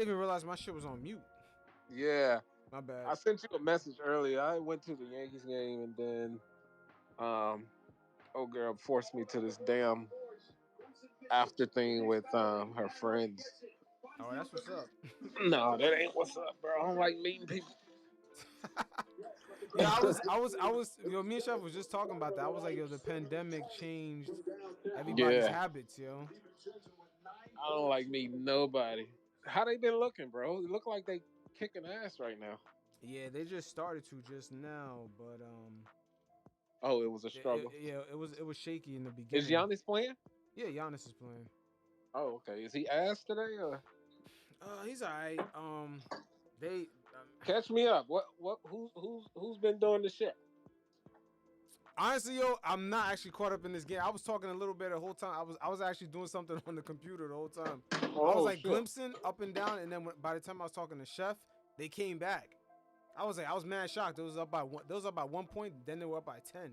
didn't even realize my shit was on mute. Yeah, My I bad. sent you a message earlier. I went to the Yankees game and then um, old girl forced me to this damn after thing with her friends. Oh, that's what's up. No, that ain't what's up, bro. I don't like meeting people. Yeah, I was. Yo, me and Chef was just talking about that. I was like, yo, the pandemic changed everybody's Yeah, habits, yo. I don't like meeting nobody. How they been looking, bro? It look like they kicking ass right now. Yeah, they just started to just now, but Oh, it was a struggle. yeah, it was shaky in the Is beginning. Giannis playing? Yeah, Giannis is playing. Oh, okay. Is he ass today? Or He's alright. They catch me up. What? Who's been doing the shit? honestly, yo, I'm not actually caught up in this game. I was talking a little bit the whole time. I was actually doing something on the computer the whole time. I was Oh like shit. glimpsing up and down, and then by the time I was talking to Chef, they came back. I was mad shocked. It was up by one. They was up by 1 point. Then they were up by 10.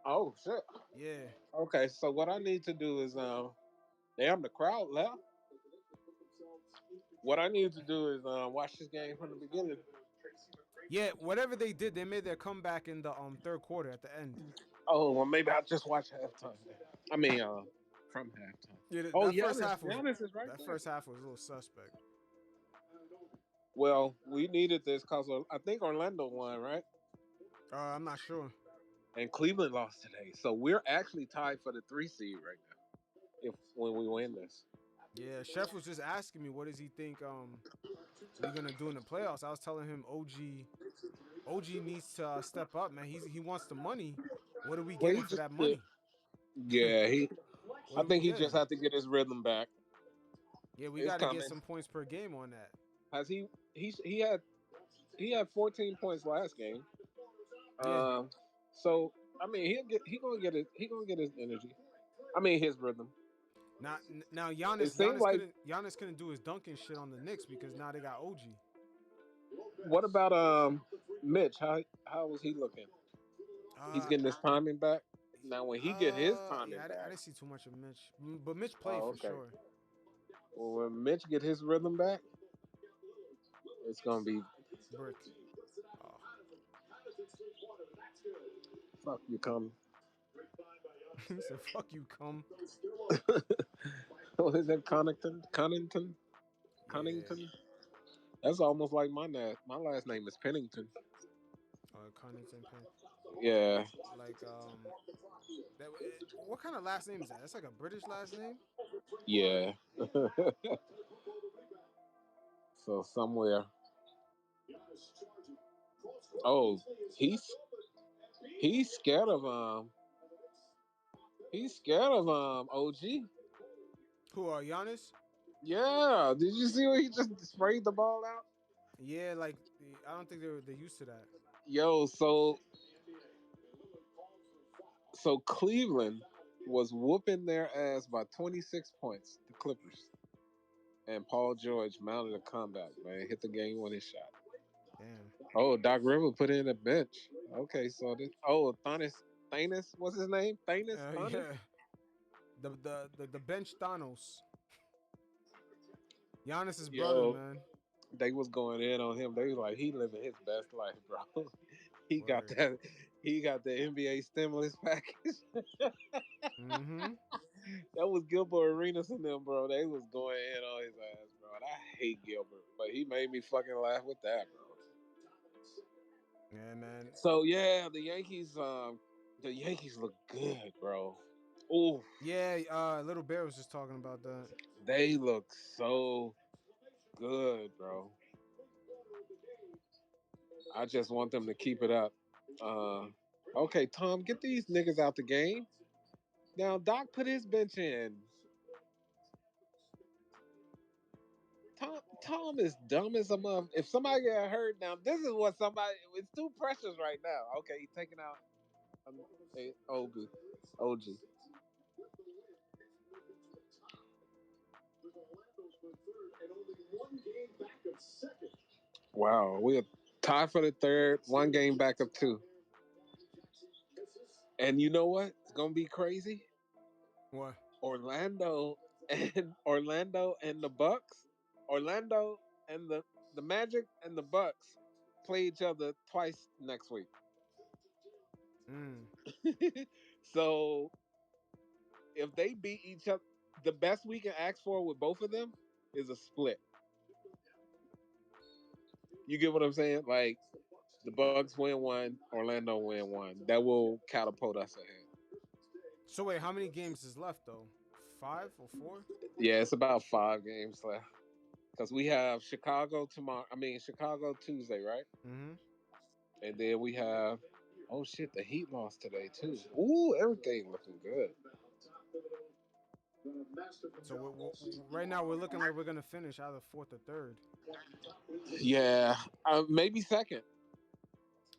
Oh shit. Yeah, Okay, so what I need to do is damn the crowd left. What I need to do is watch this game from the beginning. yeah. Whatever they did, they made their comeback in the third quarter at the end. Oh well, maybe I'll just watch halftime. I mean, from halftime. Yeah, Oh, that first half was Giannis is right that there. first half was a little suspect. Well, we needed this because I think Orlando won, right? I'm not sure. And Cleveland lost today, so we're actually tied for the 3 seed right now. If when we win this, Yeah, Chef was just asking me what does he think we gonna do in the playoffs. I was telling him OG needs to step up, man. He wants the money. What are we well, getting for that money? yeah, What I are we think he just getting? had to get his rhythm back. Yeah, we It's got to get coming. some points per game on that. Has he had 14 points last game. Yeah. Um, so I mean he gonna get his energy. I mean his rhythm. Now It Giannis seemed Giannis like couldn't Giannis couldn't do his dunking shit on the Knicks because now they got OG. what about Mitch? How was he looking? He's Uh, getting his timing back. Now when he get his timing yeah, I back, didn't see too much of Mitch, but Mitch played oh for okay. sure. Well when Mitch get his rhythm back, it's gonna be Brick. Oh. fuck you come. He said, "Fuck you, cum." What is that Yeah. Cunnington? That's almost like my last name is Pennington. Connington Pen. Yeah, Like what kind of last name is that? That's like a British last name. yeah. So somewhere. Oh, he's he's scared of he's scared of OG. Who are Giannis? Yeah, did you see when he just sprayed the ball out? Yeah, like I don't think they're used to that. Yo, so Cleveland was whooping their ass by 26 points. The Clippers and Paul George mounted a comeback. Man, hit the game winning shot. Damn. Oh, Doc River put in a bench. Okay, so this. Oh, Thanos, what's his name? Thanos. Yeah. The bench Thanos. Giannis's brother, Yo, man. they was going in on him. They was like, he living his best life, bro. he got Word. that. He got the NBA stimulus package. Mm-hmm. That was Gilbert Arenas and them, bro. They was going in on his ass, bro. And I hate Gilbert, but he made me fucking laugh with that, bro. Yeah, man. So yeah, the Yankees look good, bro. Ooh, Yeah, Little Bear was just talking about that. they look so good, bro. I just want them to keep it up. Uh, okay, Tom, get these niggas out the game. Now, Doc put his bench in. Tom is dumb as a mother. If somebody get hurt, now this is what somebody. It's two pressures right now. Okay, he's taking out OG. OG. Wow, we are tied for the third. One game back of two. And you know what? It's gonna be crazy. What? Orlando and the Bucks. Orlando and the Magic and the Bucks play each other twice next week. Mm. So if they beat each other, the best we can ask for with both of them is a split. You get what I'm saying? Like the Bucks win one, Orlando win one. That will catapult us ahead. So wait, how many games is left though? 5 or 4? Yeah, it's about 5 games left because we have Chicago tomorrow. I mean Chicago Tuesday, right? Mm-hmm. And then we have, oh shit, the Heat lost today too. Ooh, everything looking good. So right now we're looking like we're gonna finish either fourth or third. Yeah, maybe second.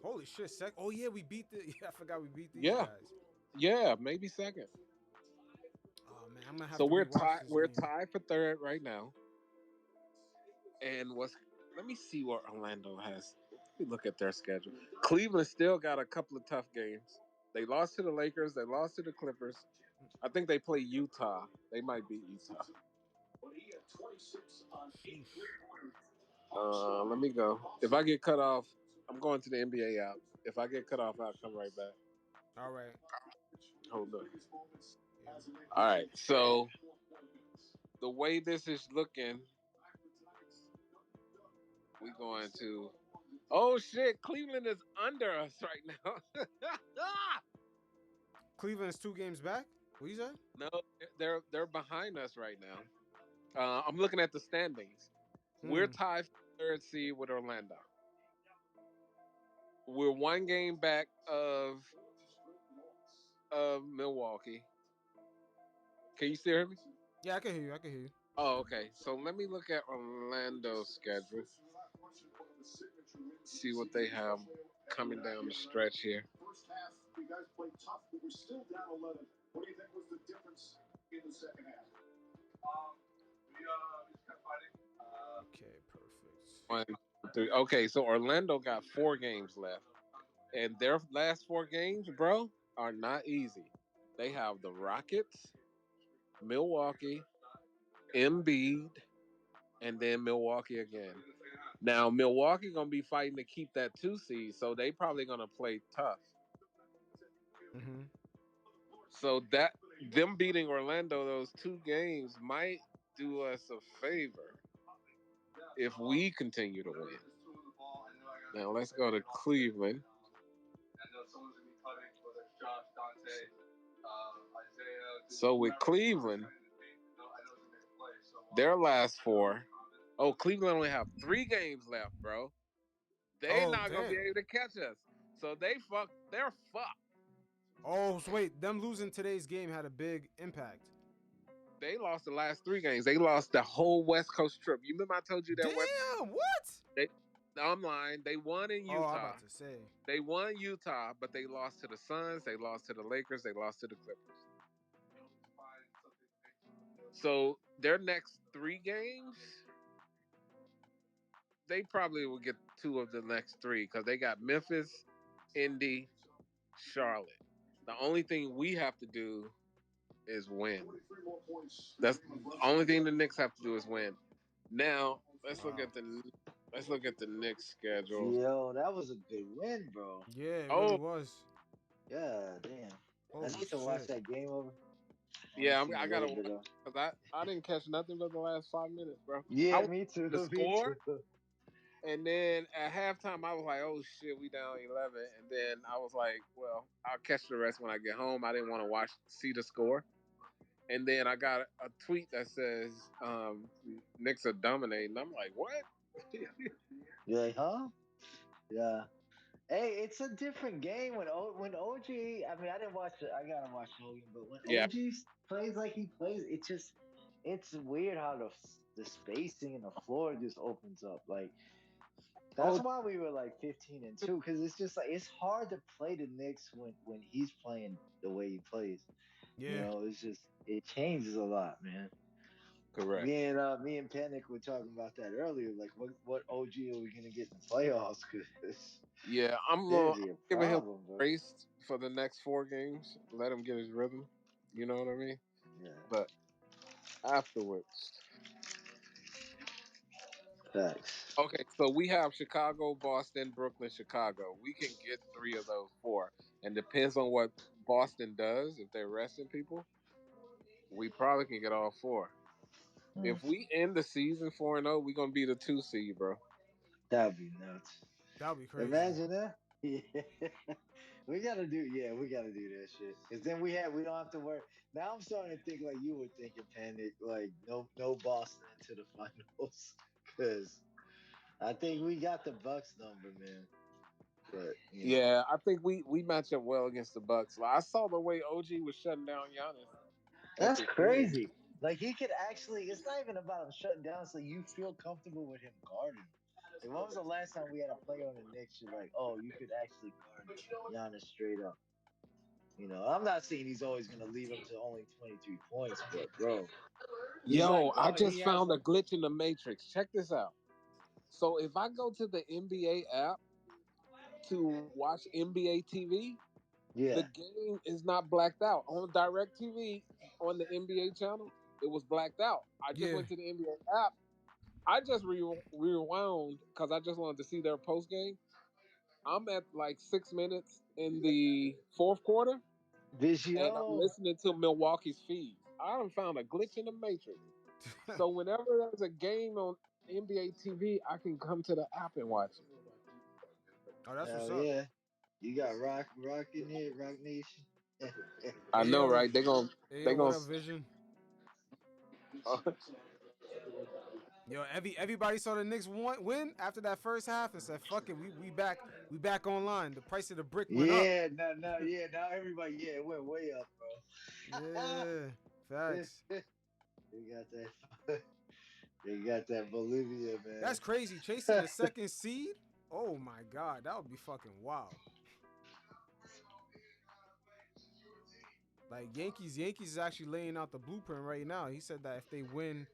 Holy shit! Oh yeah, we beat the. Yeah, I forgot we beat these Yeah, guys. yeah, maybe second. Oh man, I'm gonna have So to we're rewatch tied. this We're game. tied for third right now. And what's? Let me see what Orlando has. Let me look at their schedule. Cleveland still got a couple of tough games. They lost to the Lakers. They lost to the Clippers. I think they play Utah. They might beat Utah. Sheesh. Let me go. If I get cut off, I'm going to the NBA app. If I get cut off, I'll come right back. All right. Hold on. Yeah. All right. So the way this is looking, we going to. Oh shit! Cleveland is under us right now. Cleveland is 2 games back. What you say? No, they're behind us right now. I'm looking at the standings. We're Hmm. tied for third seed with Orlando. We're 1 game back of Milwaukee. Can you still hear me? Yeah, I can hear you. I can hear you. Oh, okay. So let me look at Orlando's schedule. See what they have coming down the stretch here. Okay, perfect. 1, 2, 3. Okay, so Orlando got 4 games left, and their last 4 games, bro, are not easy. They have the Rockets, Milwaukee, Embiid, and then Milwaukee again. Now Milwaukee gonna be fighting to keep that 2 seed, so they probably gonna play tough. Mm-hmm. So that them beating Orlando those 2 games might do us a favor if we continue to win. Now let's go to Cleveland. So with Cleveland, their last 4. Oh, Cleveland only have 3 games left, bro. They Oh not gonna be damn. able to catch us. So they're fucked. Oh, so wait, them losing today's game had a big impact. They lost the last 3 games. They lost the whole West Coast trip. You remember I told you that West Damn. What? they I'm lying. They won in Oh, I'm about Utah. to say. They won Utah, but they lost to the Suns, they lost to the Lakers, they lost to the Clippers. So their next 3 games, they probably will get 2 of the next 3 because they got Memphis, Indy, Charlotte. The only thing we have to do is win. That's the only thing the Knicks have to do is win. Now Wow. let's look at the Knicks schedule. Yo, that was a good win, bro. Yeah, it really Oh was. Yeah, damn. I Holy need to watch shit. that game over. I only yeah, seen a I gotta little watch bit of. because I didn't catch nothing but the last 5 minutes, bro. I Yeah, was me too. the Me score. too. And then at halftime, I was like, "Oh shit, we down 11." And then I was like, "Well, I'll catch the rest when I get home." I didn't want to see the score. And then I got a tweet that says, "Knicks are dominating." I'm like, "What?" You're like, huh? Yeah. Hey, it's a different game when OG. I mean, I didn't watch it. I gotta watch the whole game, but when Yeah. OG plays like he plays, it's weird how the spacing and the floor just opens up. Like that's Oh, why we were like 15-2 because it's just like it's hard to play the Knicks when he's playing the way he plays. You Yeah. know, it's just it changes a lot, man. correct. Me and PanKnick were talking about that earlier. Like, what OG are we gonna get in the playoffs? Because Yeah, it'd I'm be a giving him problem, bro. grace for the next 4 games. Let him get his rhythm. You know what I mean? Yeah. But afterwards, Facts. Okay, so we have Chicago, Boston, Brooklyn, Chicago. We can get three of those four, and depends on what Boston does. If they're resting people, we probably can get all four. Hmm. If we end the season 4-0, we're gonna be the 2 seed, bro. That'd be nuts. That would be crazy. Imagine that. Yeah. We gotta do. Yeah, we gotta do that shit. Cause then we don't have to worry. Now I'm starting to think like you were thinking, Panic. Like no Boston into the finals. Cause I think we got the Bucks number, man. But Yeah, I think we match up well against the Bucks. Like, I saw the way OG was shutting down Giannis at that's the end. crazy. Like he could actually. It's not even about him shutting down. So you feel comfortable with him guarding. Like when was the last time we had a player on the Knicks? You're like, oh, you could actually guard Giannis straight up. I'm not saying he's always gonna leave him to only 23 points, but bro, he's Yo, like I God. He just has found a like glitch in the matrix. Check this out. So if I go to the NBA app to watch NBA TV, the yeah. game is not blacked out. On Direct TV on the NBA channel, it was blacked out. I just Yeah. went to the NBA app. I just rewound because I just wanted to see their post game. I'm at like 6 minutes in the fourth quarter, and I'm Vizio. listening to Milwaukee's feed. I done found a glitch in the matrix. So whenever there's a game on NBA TV, I can come to the app and watch it. Oh, that's what's Hell up. yeah. You got Rock in here, Rock Nation. I Hey know, yo, right? hey They yo, what gonna. up, Vision? Yo, everybody saw the Knicks win after that first half and said, "Fuck it, we back online." The price of the brick went up. Yeah, no, yeah, now everybody, yeah, it went way up, bro. Yeah, facts. They got that, they got that Bolivia, That's man. crazy. Chasing the second seed. Oh my god, that would be fucking wild. Like Yankees is actually laying out the blueprint right now. He said that if they win,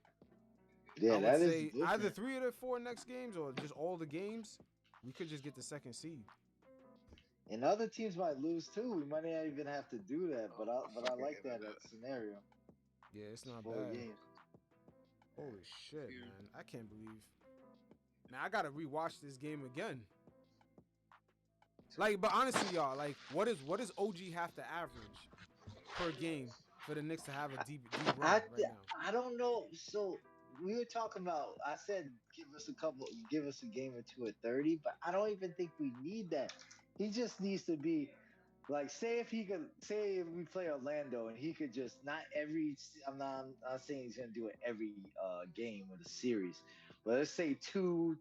I Yeah, would that is the say either blueprint. 3 of the 4 next games or just all the games, we could just get the second seed. And other teams might lose too. We might not even have to do that, but I Fucking like that internet. scenario. Yeah, it's not Four bad. games. Holy shit, man! I can't believe. Man, I gotta rewatch this game again. Like, but honestly, y'all, like, what does OG have to average per game for the Knicks to have a deep I run right th- now? I don't know. So we were talking about. I said give us a game or two at 30, but I don't even think we need that. He just needs to be like, say if we play Orlando and he could just not every. I'm not saying he's gonna do it every game of the series, but let's say two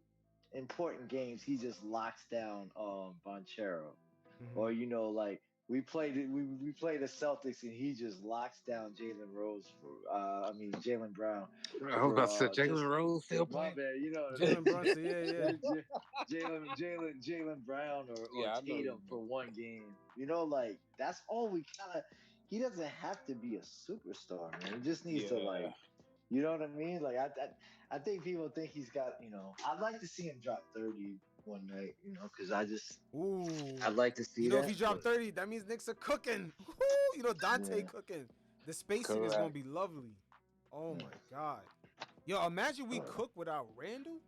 important games he just locks down Bonchero, Mm-hmm. or like we play the Celtics and he just locks down Jalen Rose for Jalen Brown I was for about to say Jalen just Rose still my playing. bad, you know what I mean. Jalen Brunson, yeah, yeah. Jalen Brown or Yeah, I know you Tatum mean. for one game. Like that's all we kind of. He doesn't have to be a superstar, man. He just needs to Yeah, like, you know what I mean? Like I think people think he's got. I'd like to see him drop 30 one night. Because Ooh, I'd like to see if he that, dropped but 30, that means Knicks are cooking. Woo! Dante yeah. cooking. The spacing is gonna correct. be lovely. Oh Yeah. my god. Yo, imagine we cook without Randall.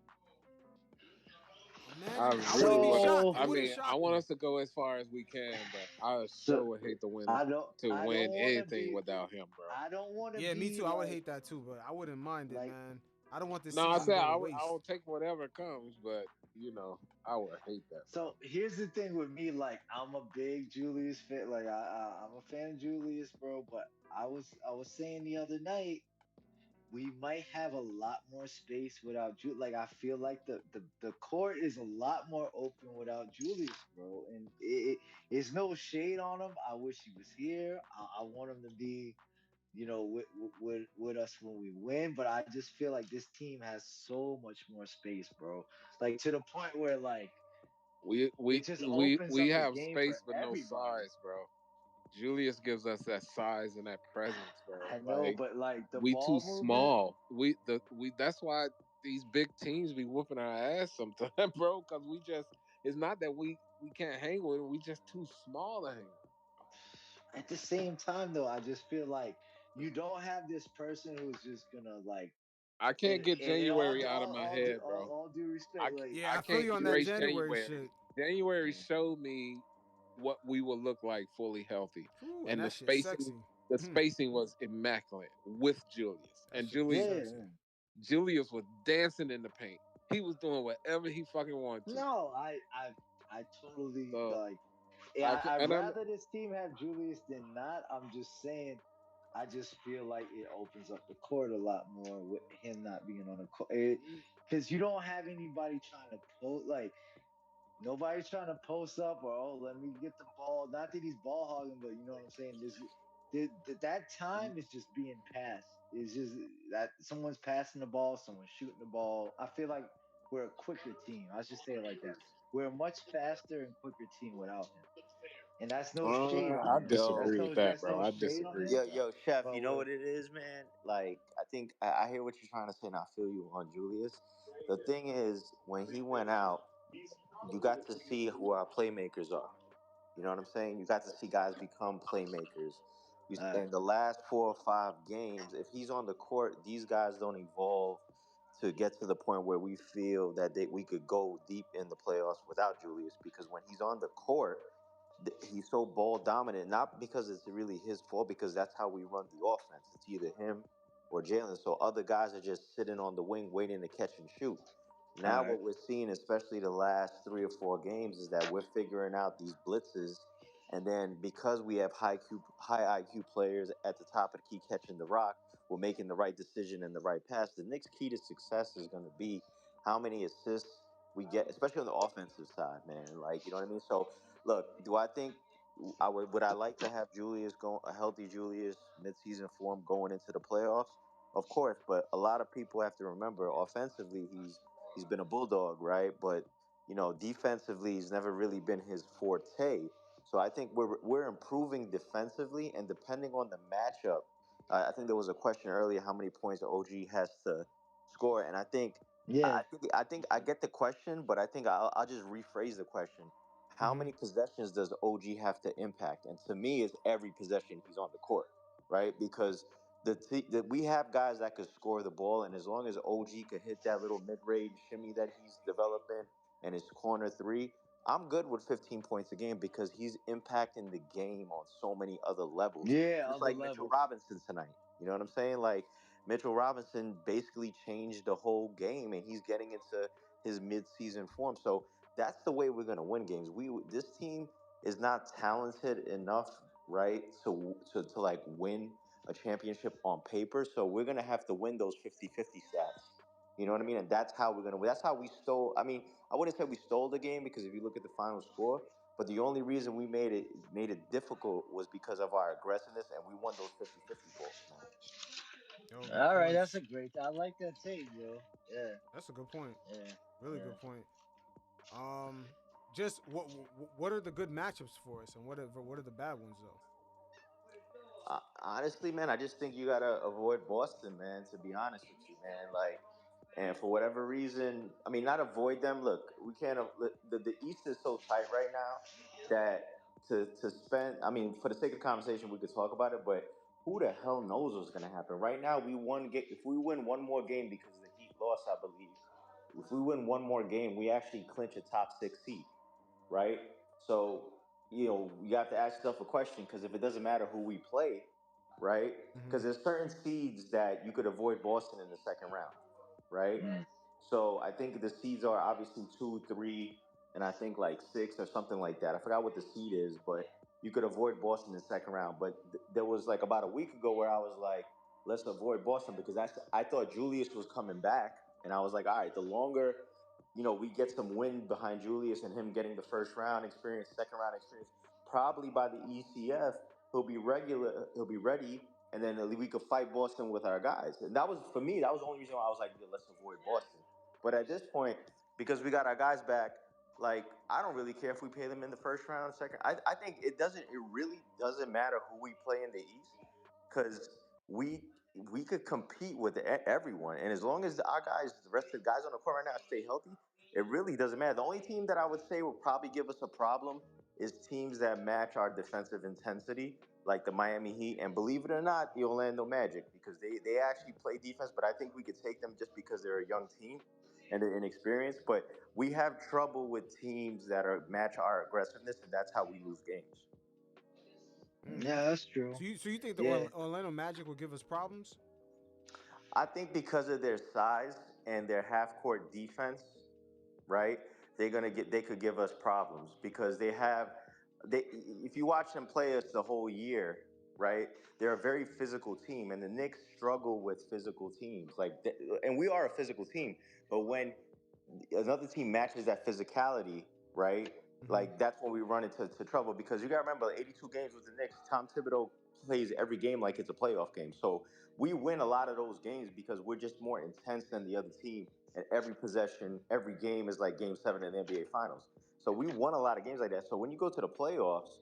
I Imagine. I really wouldn't be would. shocked. So It I wouldn't mean, I shock want me. us to go as far as we can, but I sure so would hate to win I don't want to anything be without him, bro. I don't want to Yeah, me be too. I would like hate that too, but I wouldn't mind it, like man. I don't want this No, I season to said go to I waste. will take whatever comes, but I would hate that, bro. so here's the thing with me, like I'm a big Julius fan, like I'm a fan of Julius, bro, but I was saying the other night we might have a lot more space without Julius. Like I feel like the court is a lot more open without Julius, bro. And it's no shade on him. I wish he was here. I want him to be, with us when we win. But I just feel like this team has so much more space, bro. Like to the point where like We it we just we opens we up the have game for space but no everybody. size, bro. Julius gives us that size and that presence, bro. I know, Like but like the we too ball movement, small. We that's why these big teams be whooping our ass sometimes, bro. Because it's not that we can't hang with them. We just too small to hang. at the same time though, I just feel like you don't have this person who's just gonna like I can't get And January out of my head, bro. all due I respect, like Yeah, I I feel can't you on that erase January January. shit. January yeah, showed me what we will look like fully healthy, Ooh, and and that shit sexy. the Hmm, spacing was immaculate with Julius. that And shit was yeah. sexy. Julius was dancing in the paint. He was doing whatever he fucking wanted to. No, I totally So like. Yeah, I'd and I'm rather this team have Julius than not. I'm just saying. I just feel like it opens up the court a lot more with him not being on the court. Because you don't have anybody trying to post. Like nobody's trying to post up or oh, let me get the ball. Not that he's ball hogging, but you know what I'm saying. That time is just being passed. It's just that someone's passing the ball, someone's shooting the ball. I feel like we're a quicker team. I should say it like that. We're a much faster and quicker team without him, and that's no shade on I him. disagree with that, That's bro. no I shade on disagree him. with Yo, that. chef, you But know we're what it is, man? Like, I think I hear what you're trying to say, and I feel you on Julius. The thing is, when he went out, you got to see who our playmakers are. You know what I'm saying? You got to see guys become playmakers. all right. In the last 4 or 5 games, if he's on the court, these guys don't evolve to get to the point where we feel that we could go deep in the playoffs without Julius. Because when he's on the court, he's so ball dominant. Not because it's really his fault, because that's how we run the offense. It's either him or Jalen. So other guys are just sitting on the wing waiting to catch and shoot. All Now right. what we're seeing, especially the last 3 or 4 games, is that we're figuring out these blitzes, and then because we have high IQ players at the top of the key catching the rock, we're making the right decision and the right pass. The Knicks' key to success is going to be how many assists we get, especially on the offensive side, man. Like, you know what I mean? So, look, do I think would I like to have Julius go a healthy Julius midseason form going into the playoffs? Of course, but a lot of people have to remember offensively he's been a bulldog, right? But defensively, he's never really been his forte. So I think we're improving defensively, and depending on the matchup, I think there was a question earlier how many points the OG has to score, and Yeah. I think I get the question, but I think I'll just rephrase the question. How Hmm. many possessions does OG have to impact? And to me, it's every possession he's on the court, right? Because that we have guys that could score the ball, and as long as OG could hit that little mid-range shimmy that he's developing and his corner three, I'm good with 15 points a game because he's impacting the game on so many other levels. Yeah. Just Other like Mitchell levels. Robinson tonight. You know what I'm saying? Like Mitchell Robinson basically changed the whole game, and he's getting into his mid-season form. So that's the way we're going to win games. This team is not talented enough, right, to like win a championship on paper. So we're going to have to win those 50-50 stats. You know what I mean? And that's how we're going to win. That's how we stole. I mean, I wouldn't say we stole the game because if you look at the final score, but the only reason we made it difficult was because of our aggressiveness, and we won those 50-50 balls, man. Yo, good All right. That's points. a great. I like that take, bro. Yeah. That's a good point. Yeah. Really Yeah. good point. Um, just what are the good matchups for us, and what are the bad ones though? Honestly, man, I just think you gotta avoid Boston, man. To be honest with you, man, like, and for whatever reason, I mean, not avoid them. Look, we can't. The East is so tight right now that to spend. I mean, for the sake of conversation, we could talk about it, but who the hell knows what's gonna happen? Right now, we won. If we win one more game because the Heat lost, I believe. If we win one more game, we actually clinch a top 6 seed, right? So, you have to ask yourself a question because if it doesn't matter who we play, right? Hmm. Because there's certain seeds that you could avoid Boston in the second round, right? Mm. So I think the seeds are obviously 2, 3, and I think like 6 or something like that. I forgot what the seed is, but you could avoid Boston in the second round. But there was like about a week ago where I was like, let's avoid Boston because I thought Julius was coming back, and I was like, all right, the longer we get some wind behind Julius and him getting the first round experience, second round experience, probably by the ECF, he'll be ready, and then we could fight Boston with our guys. And that was for me, that was the only reason why I was like, yeah, let's avoid Boston. But at this point, because we got our guys back, like I don't really care if we pay them in the first round, second. I think it really doesn't matter who we play in the East, because we could compete with everyone, and as long as our guys, the rest of the guys on the court right now, stay healthy, it really doesn't matter. The only team that I would say will probably give us a problem is teams that match our defensive intensity, like the Miami Heat, and believe it or not, the Orlando Magic, because they actually play defense, but I think we could take them just because they're a young team and they're inexperienced. But we have trouble with teams that are match our aggressiveness, and that's how we lose games. Mm. Yeah, that's true. So you think the Yeah. Orlando Magic will give us problems? I think because of their size and their half court defense, right? They could give us problems because they if you watch them play us the whole year, right? They're a very physical team, and the Knicks struggle with physical teams. And we are a physical team, but when another team matches that physicality, right? Mm-hmm. Like that's when we run into trouble because you got to remember 82 games with the Knicks. Tom Thibodeau plays every game like it's a playoff game. So we win a lot of those games because we're just more intense than the other team. And every possession, every game is like Game 7 in the NBA Finals. So we won a lot of games like that. So when you go to the playoffs,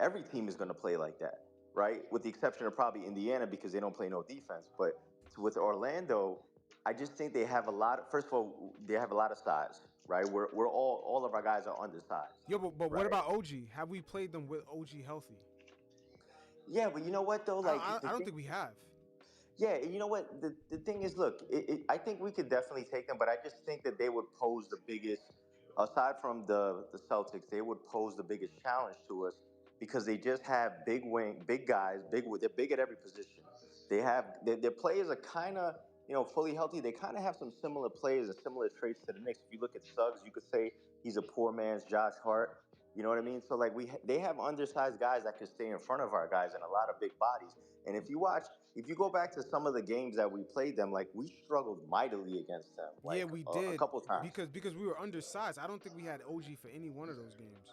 every team is going to play like that, right? With the exception of probably Indiana because they don't play no defense. But with Orlando, I just think they have a lot. First of all, they have a lot of size, right? We're all of our guys are undersized, Yo, but what right? about OG? Have we played them with OG healthy? Yeah, but you know what though? Like I the don't thing, think we have. yeah, you know what? The thing is, look, I think we could definitely take them, but I just think that they would pose the biggest, aside from the Celtics, they would pose the biggest challenge to us because they just have big guys, they're big at every position. Their players are kind of fully healthy. They kind of have some similar players and similar traits to the Knicks. If you look at Suggs, you could say he's a poor man's Josh Hart. You know what I mean? So like they have undersized guys that could stay in front of our guys and a lot of big bodies. And if you go back to some of the games that we played them, like we struggled mightily against them, Yeah, like we a did couple times. because we were undersized. I don't think we had OG for any one of those games.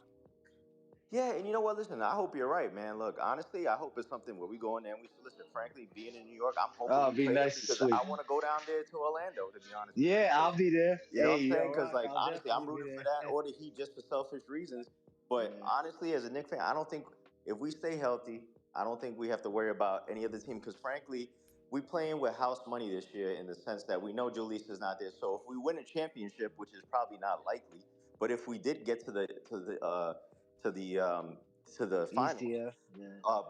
Yeah, and you know what? Listen, I hope you're right, man. Look, honestly, I hope it's something where we go in there and we listen. Frankly, being in New York, I'm hoping Oh, we it'd be play them nice to because sleep. I want to go down there to Orlando. To be honest with you, Yeah, I'll because be there. you know Hey, what I'm saying? yo, Because Rock, like I'll honestly, I'm definitely rooting for be that there. or the Heat just for selfish reasons. But Yeah. honestly, as a Knicks fan, I don't think if we stay healthy, I don't think we have to worry about any other team. Because frankly, we playing with house money this year in the sense that we know Julius is not there. So if we win a championship, which is probably not likely, but if we did get to the to the finals. ECF, yeah.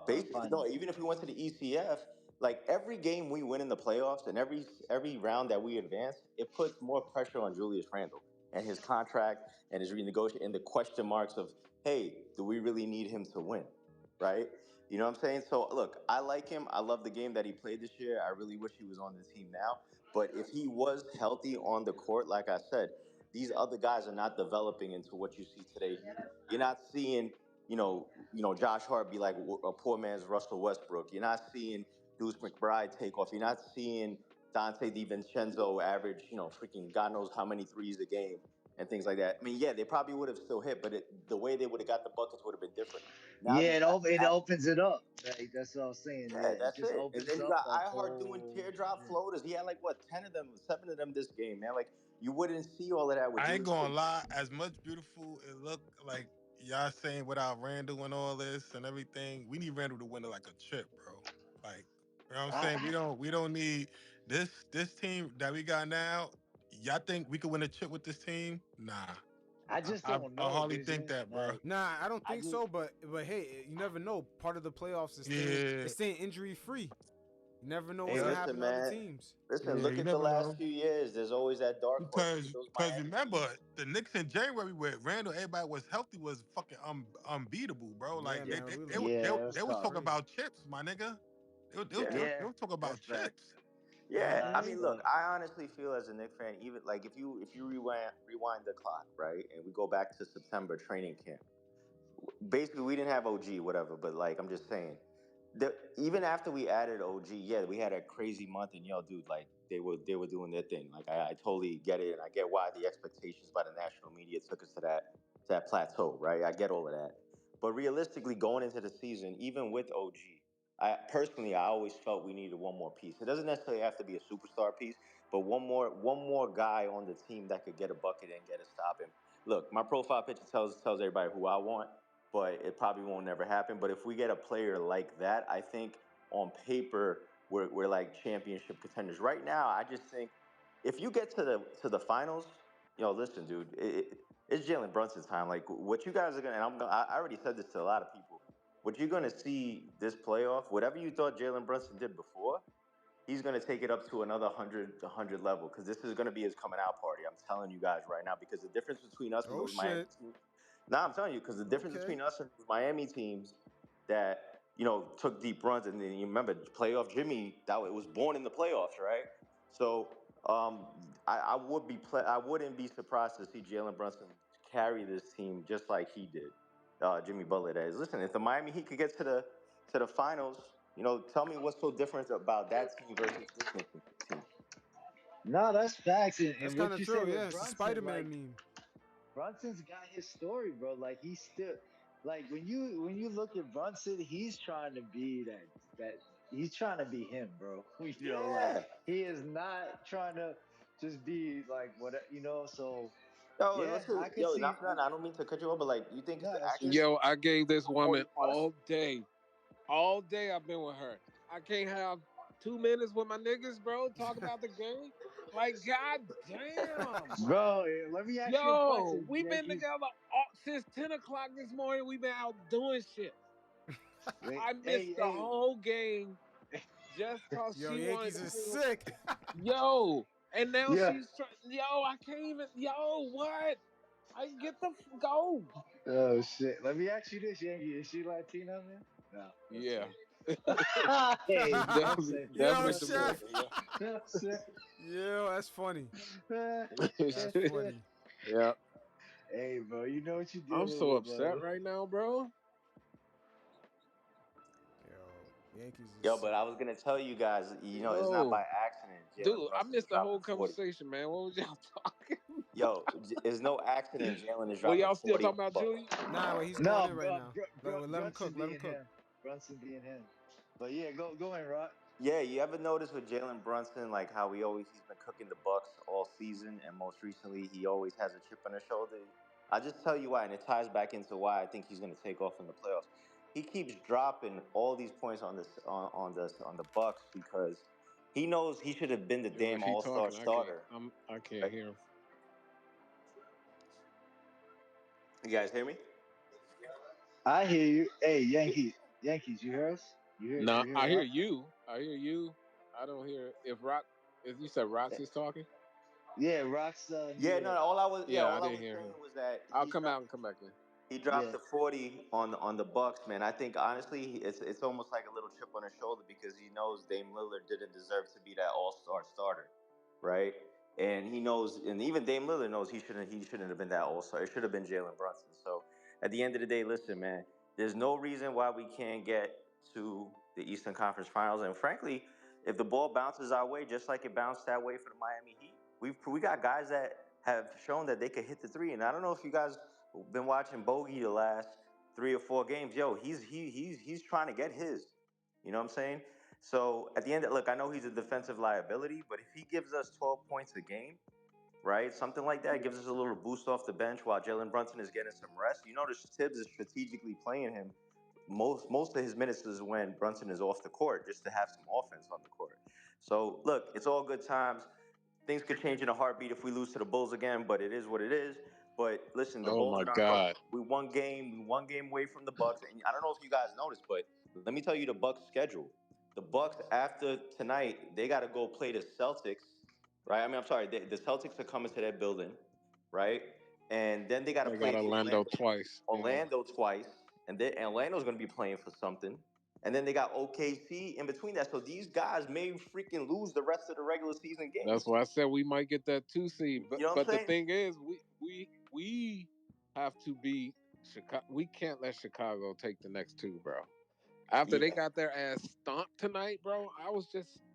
Basically, no. Finals. Even if we went to the ECF, like every game we win in the playoffs and every round that we advance, it puts more pressure on Julius Randle and his contract and his renegotiation and the question marks of, hey, do we really need him to win, right? You know what I'm saying? So look, I like him. I love the game that he played this year. I really wish he was on the team now. But if he was healthy on the court, like I said, these other guys are not developing into what you see today here. You're not seeing Josh Hart be like a poor man's Russell Westbrook. You're not seeing Deuce McBride take off. You're not seeing Dante DiVincenzo average, freaking God knows how many threes a game and things like that. I mean, yeah, they probably would have still hit, but the way they would have got the buckets would have been different. Now Yeah, these guys it have, opens it up. Like, that's what I was saying. yeah, Yeah, it that's just it. And opens then you up got a iHeart doing whole. teardrop Yeah. floaters. He had like what 10 of them, 7 of them this game, man. Like you wouldn't see all of that with I ain't Julius. gonna lie, as much beautiful it looked like y'all saying without Randall and all this and everything, we need Randall to win like a chip, bro. Like, you know what I'm saying? I, We don't need this team that we got now. Y'all think we could win a chip with this team? Nah. I I, just I, don't I know, hardly think Vision. that, bro. Like, Nah, I don't I think just, so. But hey, you never know. Part of the playoffs is Yeah, staying injury free. You never know hey, what's gonna look, Listen, happen to other man. teams. Listen, yeah, look you at the never last know. few years. There's always that dark horse. Look at Because those because Miami Heat. remember the Knicks in January with Randall, everybody was healthy, was fucking unbeatable, bro. Yeah, Like yeah, man, we was yeah, it was they was looking tough. talking crazy. about chips, my nigga. Yeah. They Yeah, was talking about that's facts. chips. You know what Yeah, I I That's mean, mean? look, tough. I honestly feel as a Knicks fan, even like if you rewind the clock, right, and we go back to September training camp, basically we didn't have OG, whatever, but like I'm just saying, even after we added OG, yeah, we had a crazy month, and yo, dude, like they were doing their thing. Like I totally get it, and I get why the expectations by the national media took us to that plateau, right? I get all of that, but realistically, going into the season, even with OG, I always felt we needed one more piece. It doesn't necessarily have to be a superstar piece, but one more guy on the team that could get a bucket and get a stop. And look, my profile picture tells everybody who I want, but it probably won't never happen. But if we get a player like that, I think on paper we're like championship contenders. Right now, I just think if you get to the finals, listen, dude, it's Jalen Brunson's time. Like what you guys are gonna, and I already said this to a lot of people. What you're gonna see this playoff, whatever you thought Jalen Brunson did before, he's gonna take it up to another 100 level because this is gonna be his coming out party. I'm telling you guys right now because the difference between us and Oh those Miami shit. teams. Nah, I'm telling you because the difference Okay. between us and those Miami teams that took deep runs and then you remember playoff Jimmy that it was born in the playoffs, right? So I wouldn't be surprised to see Jalen Brunson carry this team just like he did, Jimmy Butler. That is, listen, if the Miami Heat could get to the finals, tell me what's so different about that team versus this Knicks team. No, that's facts. That's And kind what of you true. said Yeah, with it's a Brunson, Spider-Man like meme. Brunson's got his story, bro. Like he's still like when you look at Brunson, he's trying to be that he's trying to be him, bro. Like Yeah. he is not trying to just be like what. So Yo, yeah, listen, I could yo, see. not for nothing. I don't mean to cut you off, but like, you think it's No, that's true. actually Yo, I gave this woman 40 plus? all day. All day I've been with her. I can't have 2 minutes with my niggas, bro. Talk about the game. Like, god damn. Bro, let me ask you a Yo, question, we've been Yankee. together since 10 o'clock this morning. We've been out doing shit. I Hey, missed the hey, whole game just cause Yo, she wanted Yankees to is feel. sick. Yo, and now yeah. she's trying. Yo, I can't even. Yo, what? I get the go. Oh shit. Let me ask you this, Yankee. Is she Latina, man? No, don't Yeah. say. Hey, don't Definitely, say. Yo, definitely Don't say. chef. Dominican. Yeah. Don't say. Yo, that's funny. That's funny. Yeah. Hey, bro, you know what you're I'm dealing so with, upset brother. right now, bro. Yo, Yankees is Yo, but I sick. was gonna tell you guys, it's not Yo, by accident Jalen dude, I Brunson is missed the dropping whole 40. conversation, man. What was y'all talking? Yo, it's no accident Jalen is Well, dropping y'all still 40 on talking the about Bucks. Julie? Nah, wait, he's going No, in right now. Let him Brunson cook. Let him being cook. him. Brunson being him. But yeah, go in, Rod. Yeah, you ever notice with Jalen Brunson, like how he's been cooking the Bucks all season, and most recently he always has a chip on his shoulder. I just tell you why, and it ties back into why I think he's going to take off in the playoffs. He keeps dropping all these points on the Bucks because he knows he should have been the Yo, if damn he All Star talking, I can't. starter. I can't Right? hear him. You guys hear me? I hear you. Hey, Yankees, you hear us? Nah, You hear I hear Rod? you. I hear you. I don't hear if Rock. If you said Rox is talking, Yeah, Rock's Yeah, no. yeah, yeah, I All I didn't was hear him. saying was that I'll come out and come back in. he dropped yeah. the 40 on the Bucks, man. I think honestly, it's almost like a little chip on his shoulder because he knows Dame Lillard didn't deserve to be that All Star starter, right? And he knows, and even Dame Lillard knows he shouldn't have been that All Star. It should have been Jalen Brunson. So at the end of the day, listen, man. There's no reason why we can't get to the Eastern Conference Finals. And frankly, if the ball bounces our way, just like it bounced that way for the Miami Heat, we got guys that have shown that they could hit the three. And I don't know if you guys been watching Bogey the last 3 or 4 games. Yo, he's trying to get his. You know what I'm saying? So at the end, look, I know he's a defensive liability, but if he gives us 12 points a game, right, something like that gives us a little boost off the bench while Jalen Brunson is getting some rest. You notice Tibbs is strategically playing him. Most of his minutes is when Brunson is off the court, just to have some offense on the court. So look, it's all good times. Things could change in a heartbeat if we lose to the Bulls again, but it is what it is. But listen, the Oh Bulls my are not going. God. We one game away from the Bucks, and I don't know if you guys noticed, but let me tell you the Bucks' schedule. The Bucks after tonight, they got to go play the Celtics, right? I mean, I'm sorry, the Celtics are coming to their building, right? And then they got to They got play the Orlando twice. Yeah. Orlando twice, and then Orlando's going to be playing for something. And then they got OKC in between that. So these guys may freaking lose the rest of the regular season That's games. why I said we might get that 2 seed. But You know what I'm but the saying? thing is, we have to beat Chicago. We can't let Chicago take the next two, bro. After they Yeah. got their ass stomped tonight, bro,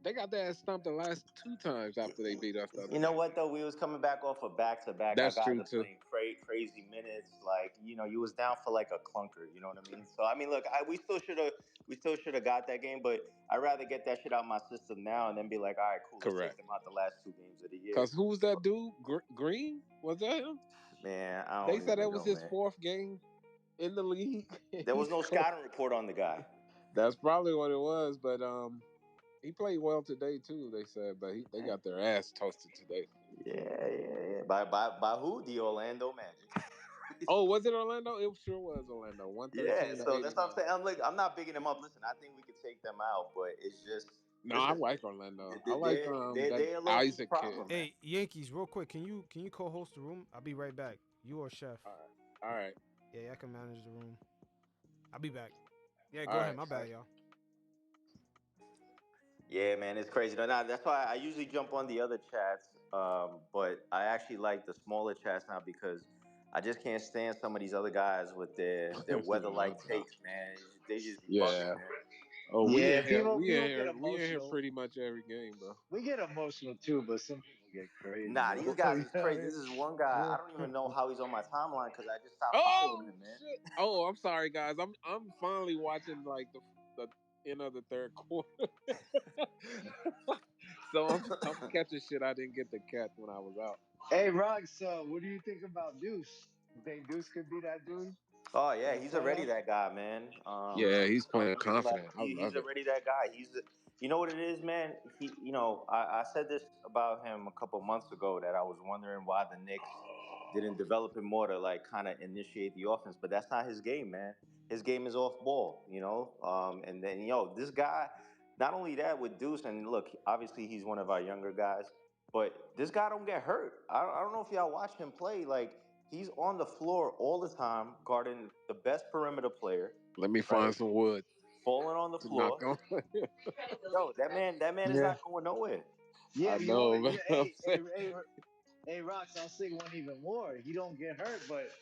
they got their ass stomped the last 2 times after they beat us the other You know night. what though? We was coming back off of back to back. Our That's guys true are too. playing crazy minutes. Like you was down for like a clunker. You know what I mean? So I mean, look, we still should have got that game, but I'd rather get that shit out my system now and then be like, all right, cool, let's take Correct. them out the last 2 games of the year. Cause who was that dude? Green? Was that him? Man, I They don't said even that was know, his man. fourth game in the league. There He was no scored. scouting report on the guy. That's probably what it was. But he played well today too. They said, but they got their ass toasted today. Yeah. by who? The Orlando Magic. Oh, was it Orlando? It sure was Orlando. Yeah, 113 to so that's what I'm 89. saying. I'm not bigging them up. Listen, I think we could take them out, but it's just No, I listen, like Orlando. I like they that a little Isaac kid. problem, man. Hey, Yankees, real quick, can you co-host the room? I'll be right back. You or Chef? All right. All right. Yeah, I can manage the room. I'll be back. Yeah, All go ahead. right. My bad, y'all. Yeah, man, it's crazy. No, nah, that's why I usually jump on the other chats, but I actually like the smaller chats now because I just can't stand some of these other guys with their weather No, like takes, man. They just be bugging, yeah. man. Oh, we Yeah, in here. people get We in here emotional. pretty much every game, bro. We get emotional too, but some people get crazy, Nah, these bro. guys You is know what crazy. I This is one guy. I mean? don't even know how he's on my timeline because I just stopped following Oh him, man. shit. Oh, I'm sorry, guys. I'm finally watching like the end of the third quarter. So I'm catching shit I didn't get to catch when I was out. Hey, Rog, so what do you think about Deuce? You think Deuce could be that dude Oh in yeah, the he's already playoffs? that guy, man. Yeah, he's playing Like confident. I he's love it. already that guy. You know what it is, man. I said this about him a couple months ago that I was wondering why the Knicks didn't develop him more to like kind of initiate the offense, but that's not his game, man. His game is off ball, and then this guy. Not only that with Deuce, and look, obviously he's one of our younger guys, but this guy don't get hurt. I don't know if y'all watch him play. Like he's on the floor all the time, guarding the best perimeter player, Let me right? find some wood Falling on the to knock floor. on. Yo, that man is Yeah. not going nowhere. Yeah, I but you know know, what? man. Yeah, I'm hey, Rox, I'll say one even more. He don't get hurt, but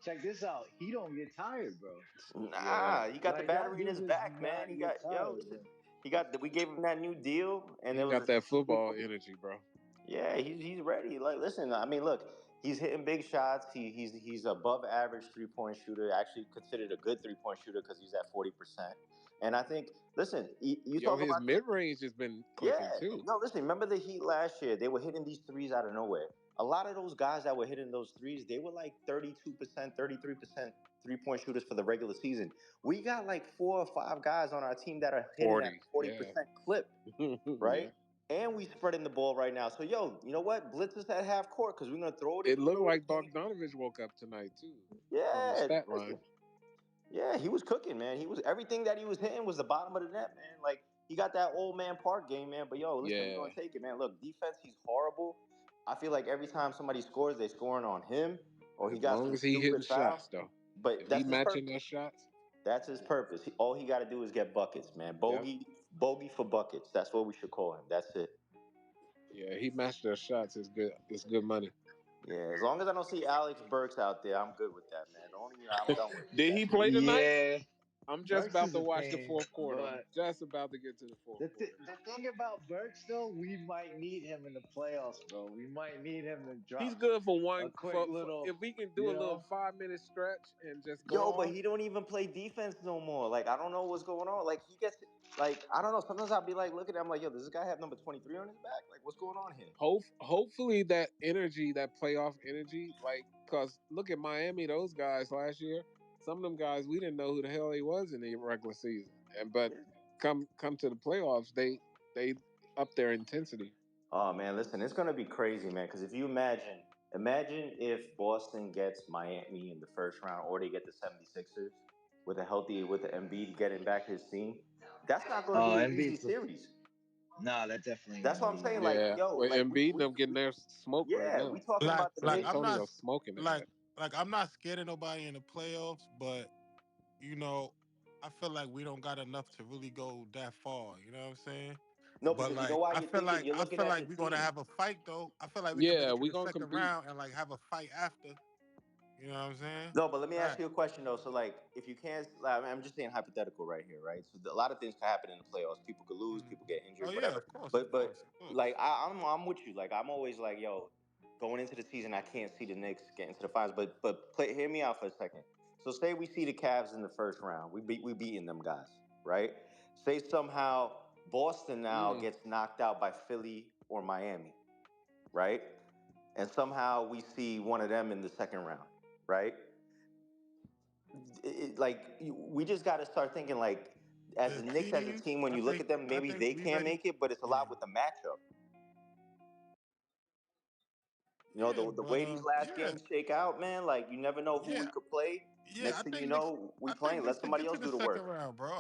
check this out. He don't get tired, bro. yeah, Nah, he got the Like that battery in dude his does back, man. not He get got yo, tired, listen. bro. We gave him that new deal, and he there was got a that stupid football move. energy, bro. Yeah, he's ready. Like, listen, I mean, look, he's hitting big shots. He's above average 3-point shooter. Actually, considered a good 3-point shooter because he's at 40%. And I think, listen, you Yo, talk his about mid range has been clicking yeah. too. No, listen, remember the Heat last year? They were hitting these threes out of nowhere. A lot of those guys that were hitting those threes, they were like 32%, 33% 3-point shooters for the regular season. We got like 4 or 5 guys on our team that are hitting at 40. Yeah. 40% clip, right? Yeah. And we spreading the ball right now. So, yo, you know what? Blitz us at half court because we're going to throw it in It the looked middle of like the paint. Bogdanovich woke up tonight too from the Yeah, stat line. listen. Yeah, he was cooking, man. He was everything that he was hitting was the bottom of the net, man. Like he got that old man Park game, man. But yo, listen, we're Yeah. gonna take it, man. Look, defense, he's horrible. I feel like every time somebody scores, they scoring on him, or he As got long some as he stupid hitting foul. shots though. But If he that's his matching purpose. their shots, That's his purpose. All he got to do is get buckets, man. yep. Bogey for buckets. That's what we should call him. That's it. Yeah, he matched their shots. It's good. It's good money. Yeah, as long as I don't see Alex Burks out there, I'm good with that, man. Only I'm done with Did that he shit. play tonight? Yeah, I'm just Burks about is to a watch the pain, fourth quarter. I'm but just about to get to the fourth quarter. the thing about Burks though, we might need him in the playoffs, bro. We might need him to He's drop good for a one. quick For little, if we can do you a little know. 5 minute stretch and just go Yo, but off. he don't even play defense no more. Like I don't know what's going on. Like he gets like I don't know. Sometimes I'll be like, look at him, like, yo, does this guy have number 23 on his back? Like, what's going on here? Hopefully that energy, that playoff energy, like, cause look at Miami, those guys last year. Some of them guys we didn't know who the hell he was in the regular season, and but Yeah. come to the playoffs, they up their intensity. Oh man, listen, it's gonna be crazy, man. Because if you imagine if Boston gets Miami in the first round, or they get the 76ers with the Embiid getting back his team. That's not gonna be an easy Embiid's series. nah, that definitely That's ain't what I'm gonna be saying. easy. Like, Yeah, yo, well, like Embiid them getting their smoke right yeah, we now. talking Like about the San like Knicks. I'm not Antonio smoking their like ass. like I'm not scared of nobody in the playoffs, but you know, I feel like we don't got enough to really go that far. You know what I'm saying? No, But because you know like why you're thinking, you're I looking feel at the like we're gonna team. have a fight though. I feel like we could make Yeah, it to we the gonna second compete. round and like have a fight after. You know what I'm saying? No, but let me ask Fact. you a question though. So, like, if you can't, like, I mean, I'm just saying hypothetical right here, right? So, a lot of things can happen in the playoffs. People could lose, Mhm. people get Oh injured, yeah, whatever. of course, of But course, of like, course. I'm with you. Like, I'm always like, yo, going into the season, I can't see the Knicks get into the finals. Hear me out for a second. So, say we see the Cavs in the first round, we beating them guys, right? Say somehow Boston now Mm. gets knocked out by Philly or Miami, right? And somehow we see one of them in the second round, right? We just got to start thinking like as The the Knicks as a seeding, team when you look at them I maybe think they we can't ready. make it but it's a Yeah. lot with the matchup. You know, Yeah, the but way these last yeah, games shake out, man. Like you never know who we yeah, could play. yeah. Next thing you know, we I playing. think Let Knicks could somebody get to else the do the second work. round, bro.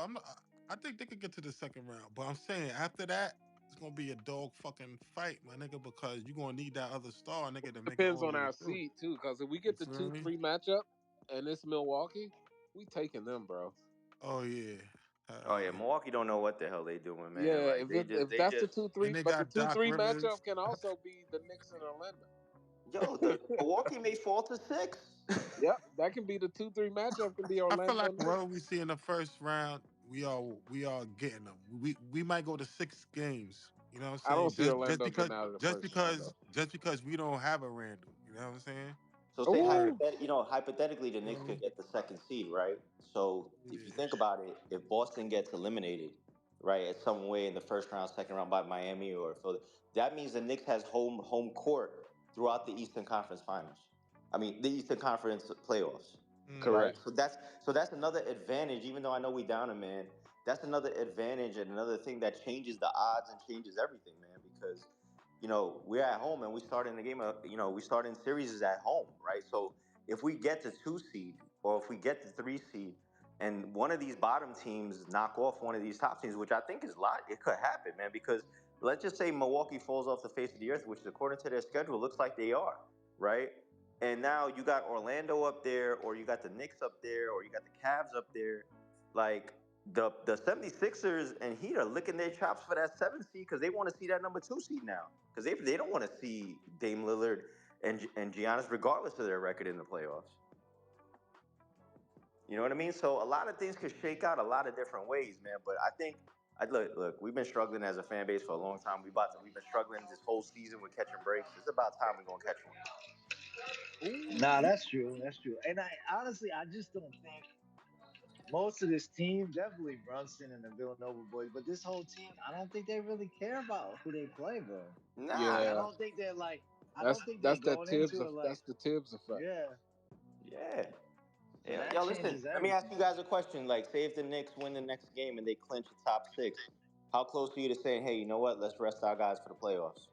I think they could get to the second round, but I'm saying after that, it's gonna be a dog fucking fight, my nigga, because you're gonna need that other star, nigga, to make it Depends all the on way our through. seed too, because if we You get the feel two me? three matchup and it's Milwaukee, we taking them, bro. Oh yeah, Oh yeah, yeah. Milwaukee don't know what the hell they doing, man. Yeah, Like if they that's the just 2-3, And they but the got two Doc three Rivers. matchup can also be the Knicks and Orlando. yo, the Milwaukee may fall to 6. Yep, that can be the 2-3 matchup. Can be I feel Orlando like Knicks. whatever we see in the first round, we are getting them. We might go to 6 games. You know what I'm I don't saying? see Orlando getting out of the Just first round though. because just because we don't have a Randall. You know what I'm saying? So say But Ooh, hypothetically, the Knicks could um, get the second seed, right? So if you yeah. think about it, if Boston gets eliminated, right, at some way in the first round, second round by Miami or Philly, that means the Knicks has home court throughout the Eastern Conference Finals. I mean, the Eastern Conference playoffs, right? correct. Mm. So that's another advantage. Even though I know we down a man, that's another advantage and another thing that changes the odds and changes everything, man. Because we're at home and we start in the game. We start in series at home, right? So if we get to 2 seed or if we get to 3 seed, and one of these bottom teams knock off one of these top teams, which I think is a lot, it could happen, man. Because let's just say Milwaukee falls off the face of the earth, which according to their schedule looks like they are, right? And now you got Orlando up there, or you got the Knicks up there, or you got the Cavs up there. Like the 76ers and Heat are licking their chops for that 7 seed because they want to see that number 2 seed now. Because they don't want to see Dame Lillard and Giannis, regardless of their record in the playoffs. You know what I mean? So a lot of things could shake out a lot of different ways, man. But I think I look, we've been struggling as a fan base for a long time. We've been struggling this whole season with catching breaks. It's about time we're gonna catch one. Nah, Ooh, that's true. That's true. And I honestly, I just don't think most of this team, definitely Brunson and the Villanova boys, but this whole team, I don't think they really care about who they play, bro. Like, Nah. I yeah, don't think they're like, I that's don't think they're that's that going Tibbs. into it like, That's the Tibbs effect. yeah. Yeah. So Yeah, that yo, listen. changes Let me ask everything. you guys a question. Like, say if the Knicks win the next game and they clinch the top 6, how close are you to saying, "Hey, you know what? Let's rest our guys for the playoffs.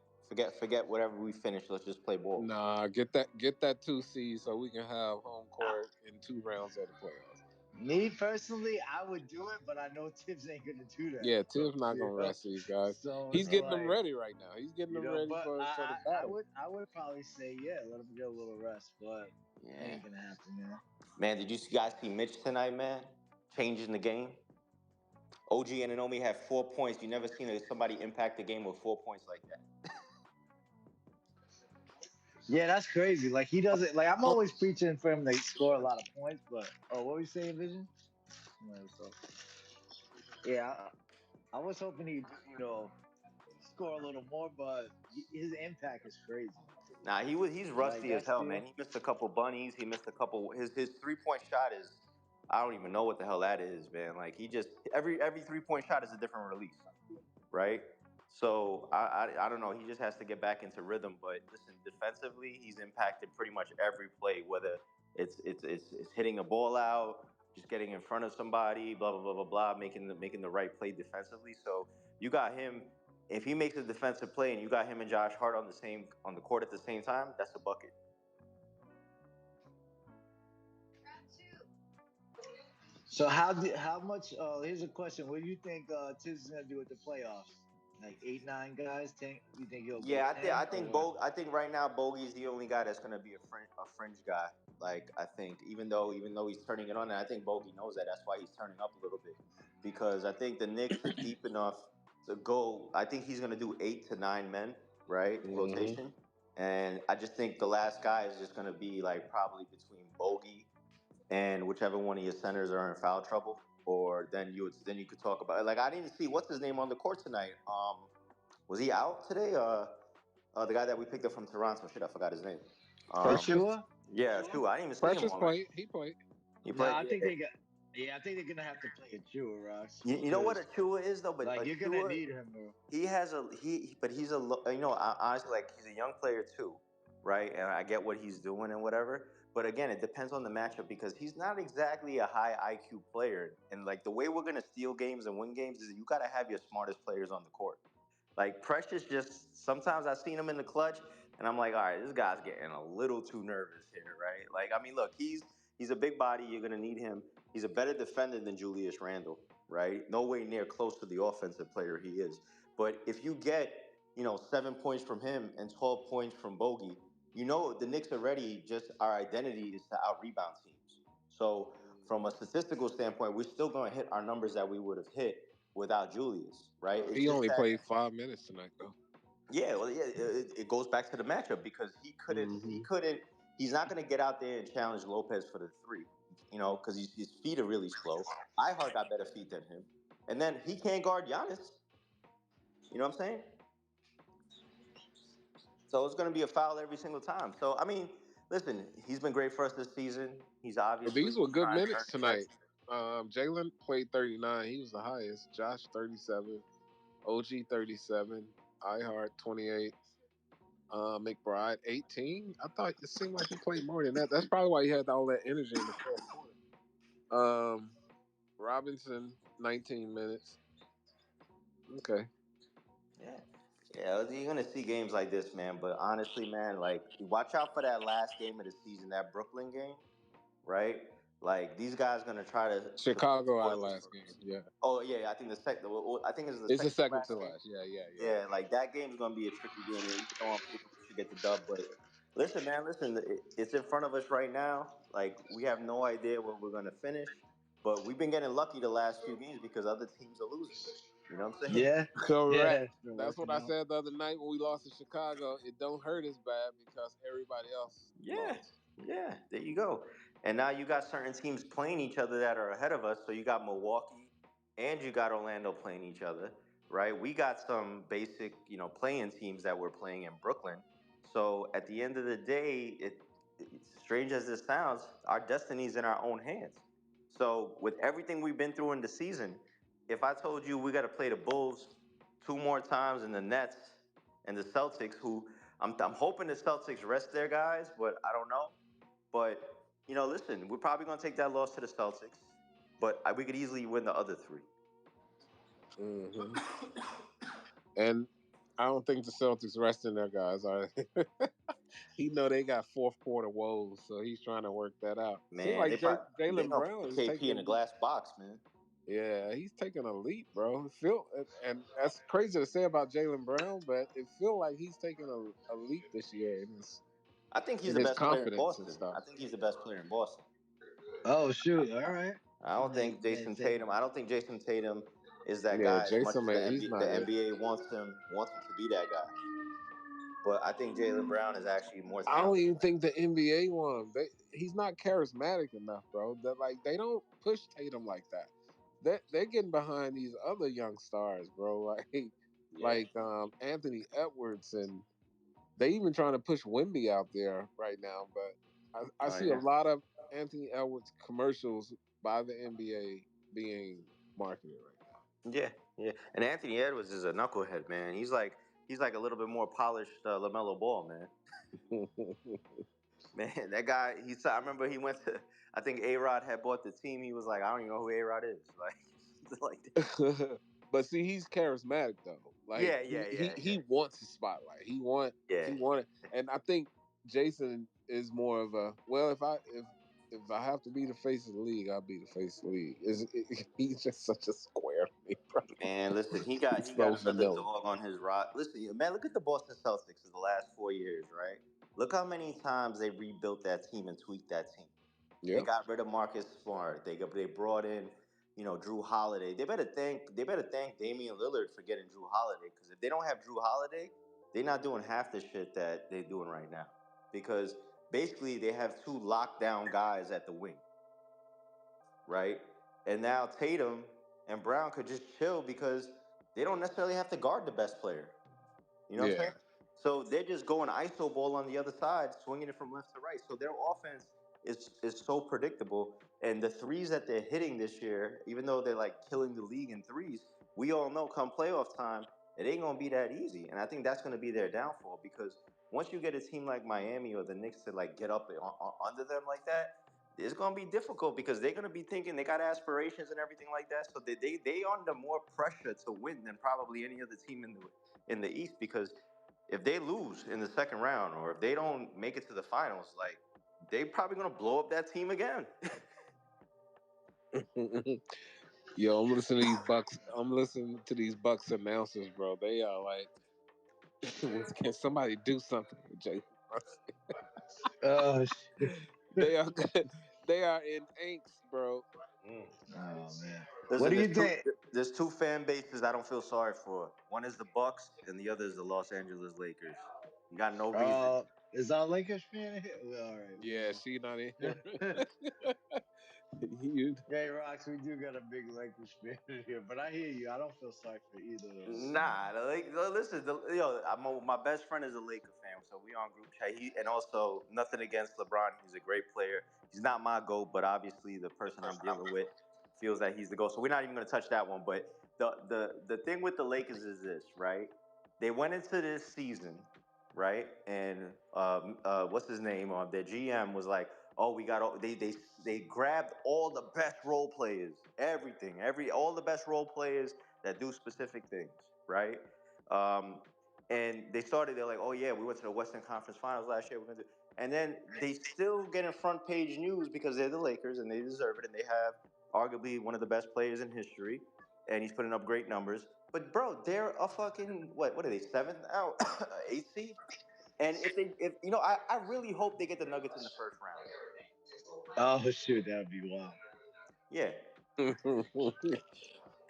Forget whatever we finish. Let's just play ball." Nah, get that 2 seed so we can have home court in 2 rounds of the playoffs. Me personally, I would do it, but I know Tibbs ain't gonna do that, Yeah, bro. Tibbs not You gonna know, rest these guys. so He's it's getting them like, ready right now. He's getting them ready but for the I battle. would probably say yeah, let him get a little rest, but that Yeah. ain't gonna happen, man. Man, did you guys see Mitch tonight, man? Changing the game. OG Ananomi had 4 points. You never seen somebody impact the game with 4 points like that. Yeah, that's crazy. Like he doesn't like. I'm always preaching for him to score a lot of points, but what were you saying, Vision? No, so, yeah, I was hoping he'd score a little more, but his impact is crazy. Nah, he's Like rusty as that hell, man. steal. He missed a couple bunnies. He missed a couple. His 3 point shot is, I don't even know what the hell that is, man. Like he just every 3 point shot is a different release, right? So I don't know. He just has to get back into rhythm. But listen, defensively, he's impacted pretty much every play, whether it's hitting a ball out, just getting in front of somebody, blah blah blah blah blah, making the right play defensively. So you got him. If he makes a defensive play and you got him and Josh Hart on the court at the same time, that's a bucket. So how much? Here's a question: what do you think Tibbs is gonna do with the playoffs? Like 8, 9 guys? 10? You think he'll go Yeah, I 10 think or? I think right now Bogey's the only guy that's going to be a fringe guy. Like I think even though he's turning it on, and I think Bogey knows that. That's why he's turning up a little bit because I think the Knicks are deep enough to go. I think he's going to do 8 to 9 men, right, Hmm. rotation, and I just think the last guy is just going to be like probably between Bogey and whichever one of your centers are in foul trouble, or then you could talk about like I didn't see what's his name on the court tonight. Was he out today? The guy that we picked up from Toronto. Shit, I forgot his name. Um, Precious, Achua? yeah, true. I didn't even see him Precious all night. played. He played. He No, played. I think Yeah. they got. Yeah, I think they're gonna have to play Achua, Ross, You know what because Achua is though, but like you're gonna Achua need him, bro. but he's honestly like he's a young player too, right? And I get what he's doing and whatever. But again, it depends on the matchup because he's not exactly a high IQ player. And like the way we're gonna steal games and win games is you gotta have your smartest players on the court. Like Precious, just sometimes I've seen him in the clutch. And I'm like, all right, this guy's getting a little too nervous here, right? Like, I mean, look, he's a big body. You're gonna need him. He's a better defender than Julius Randle, right? No way near close to the offensive player he is. But if you get, 7 points from him and 12 points from Bogey, the Knicks already just our identity is to out rebound teams. So from a statistical standpoint, we're still going to hit our numbers that we would have hit without Julius, right? It's He just only that, played 5 minutes tonight, though. yeah, well, yeah, it goes back to the matchup because Hmm. he's not going to get out there and challenge Lopez for the three, because his feet are really slow. Ihart got better feet than him, and then he can't guard Giannis. You know what I'm saying? So it's going to be a foul every single time. So I mean, listen, he's been great for us this season. He's But these obviously were good trying to earn minutes his right. tonight. Jalen played 39. He was the highest. Josh 37. OG 37. Ihart 28. McBride 18. I thought it seemed like he played more than that. That's probably why he had all that energy in the fourth quarter. Robinson 19 minutes. Okay. Yeah. Yeah, you're gonna see games like this, man. But honestly, man, like watch out for that last game of the season, that Brooklyn game, right? Like these guys gonna try to pick Chicago our spoilers last for game. us. Yeah. Oh yeah, I think the second. I think it's the It's the second to second to last game. last. Yeah, yeah, yeah. Yeah, like that game's gonna be a tricky game, even though I'm thinking we should get the dub. But listen, man, listen, it's in front of us right now. Like we have no idea where we're gonna finish, but we've been getting lucky the last few games because other teams are losing. You know what I'm saying? Yeah, yeah, Correct. it's been That's what working I out. said the other night when we lost to Chicago. It don't hurt as bad because everybody else Yeah, lost. yeah, there you go. And now you got certain teams playing each other that are ahead of us. So you got Milwaukee and you got Orlando playing each other, right? We got some basic, playing teams that we're playing in Brooklyn. So at the end of the day, it's strange as this sounds, our destiny's in our own hands. So with everything we've been through in the season, if I told you we got to play the Bulls two more times and the Nets and the Celtics, who I'm hoping the Celtics rest their guys, but I don't know. But listen, we're probably gonna take that loss to the Celtics, but we could easily win the other three. Hmm. And I don't think the Celtics resting their guys. He know they got fourth quarter woes, so he's trying to work that out. Seems Man, like they Jalen gonna Brown put is KP in taking a leap. glass box, man. Yeah, he's taking a leap, bro. And that's crazy to say about Jalen Brown, but it feel like he's taking a leap this year I think he's in the his best player in confidence and Boston. stuff. I think he's the best player in Boston. Oh shoot! All right. I don't Hey, think hey, Jason say Tatum. I don't think Jason Tatum is that Yeah, guy as much Jason, as man, he's The not it. NBA wants him to be that guy. But I think Jalen Brown is actually more I don't talented even than that. think the NBA won. He's not charismatic enough, bro. They don't push Tatum like that. They're getting behind these other young stars, bro. Yeah. Anthony Edwards, and they even trying to push Wimby out there right now. But I Oh see a yeah. lot of Anthony Edwards commercials by the NBA being marketed right Yeah, yeah. And Anthony Edwards is a knucklehead, man. He's like a little bit more polished Lamelo Ball, man. now. Man, that guy. I remember he went to. I think A Rod had bought the team. He was like, I don't even know who A Rod is, like something like that. But see, he's charismatic though. Like Yeah, yeah, yeah, he wants the spotlight. He yeah. wanted, and I think Jason is more of a well. If I have to be the face of the league, I'll be the face of the league. He's just such a square to me, bro. Man, listen, he got He's he got so another vanilla. dog on his rod. Listen, man, look at the Boston Celtics in the last 4 years, right? Look how many times they rebuilt that team and tweaked that team. They Yep. got rid of Marcus Smart. They brought in, Drew Holiday. They better thank Damian Lillard for getting Drew Holiday, because if they don't have Drew Holiday, they're not doing half the shit that they're doing right now. Because basically they have two lockdown guys at the wing, right? And now Tatum and Brown could just chill because they don't necessarily have to guard the best player. You know what I'm Yeah. saying? So they're just going ISO ball on the other side, swinging it from left to right. So their offense is so predictable. And the threes that they're hitting this year, even though they're like killing the league in threes, we all know come playoff time, it ain't gonna be that easy. And I think that's gonna be their downfall, because once you get a team like Miami or the Knicks to like get up under them like that, it's gonna be difficult because they're gonna be thinking they got aspirations and everything like that. So they under more pressure to win than probably any other team in the East, because if they lose in the second round or if they don't make it to the finals, like they probably gonna blow up that team again. Yo, I'm listening to these Bucks. I'm listening to these Bucks announcers, bro. They are like, can somebody do something with Jay? Oh shit. They are good. They are in angst, bro. Mm. Oh man. What Listen, do you think? there's two fan bases I don't feel sorry for. One is the Bucks, and the other is the Los Angeles Lakers. You got no reason. Is our Lakers fan here? Well, all right, we Yeah, know. she not in here. You- Hey, Rocks, we do got a big Lakers fan here, but I hear you. I don't feel sorry for either of those teams. Nah, listen, my best friend is a Laker fan, so we on group chat. And also nothing against LeBron. He's a great player. He's not my GOAT, but obviously the person I'm dealing with feels that he's the GOAT. So we're not even gonna touch that one. But the thing with the Lakers is this, right? They went into this season, right? And what's his name? Their GM was like, "Oh, we got all." They grabbed all the best role players, everything, all the best role players that do specific things, right? Um, and they're like, "Oh yeah, we went to the Western Conference Finals last year. We're gonna do," and then they still get in front page news because they're the Lakers and they deserve it, and they have arguably one of the best players in history, and he's putting up great numbers. But bro, they're a fucking what? What are they? Seventh out, eighth seed. And if I really hope they get the Nuggets in the first round. Oh shoot, that would be wild. Yeah.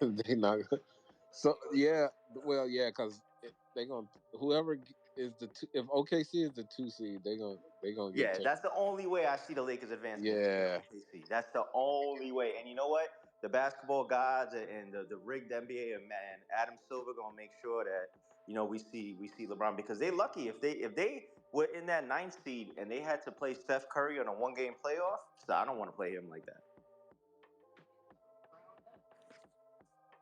they not. So yeah, well yeah, because they gonna whoever is the two, if OKC is the 2 seed, they gonna get Yeah, taken. that's the only way I see the Lakers advancing is if they get Yeah, OKC. That's the only way. And you know what? The basketball gods and the rigged NBA and man Adam Silver gonna make sure that we see LeBron because they lucky if they were in that ninth seed and they had to play Steph Curry on a 1 game playoff. So I don't want to play him like that.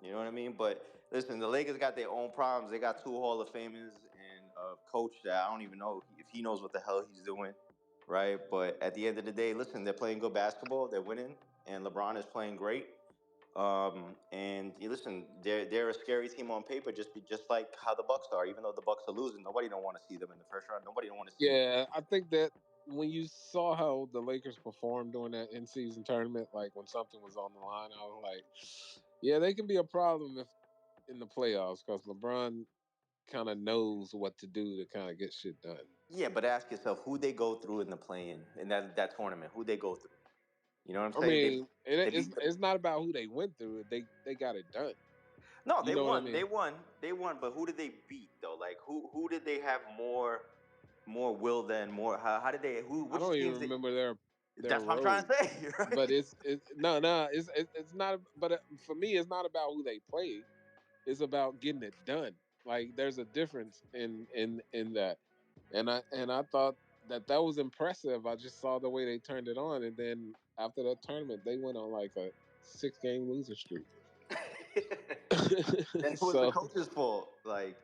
You know what I mean? But listen, the Lakers got their own problems. They got two Hall of Famers and a coach that I don't even know if he knows what the hell he's doing, right? But at the end of the day, listen, they're playing good basketball. They're winning, and LeBron is playing great. And you listen, they're a scary team on paper, just like how the Bucks are. Even though the Bucks are losing, nobody don't want to see them in the first round. Nobody don't want to see. yeah. I think that when you saw how the Lakers performed during that in-season tournament, like when something was on the line, I was like, yeah, they can be a problem if in the playoffs because LeBron kind of knows what to do to kind of get shit done. Yeah, but ask yourself who they go through in the play-in in that tournament. Who they go through? You know what I'm I saying? mean, They it's beat the it's not about who they went through. They got it done. No, You they know what I won. They mean? won. They won. But who did they beat though? Like who did they have more will than more? How did they? Who? I Which don't even teams? remember their That's what I'm trying road, to say, but right? it's no, it's not. But for me, it's not about who they play. It's about getting it done. Like there's a difference in that, and I thought that was impressive. I just saw the way they turned it on, and then after that tournament, they went on like a 6 game losing streak. And it was the So. coach's fault. Like,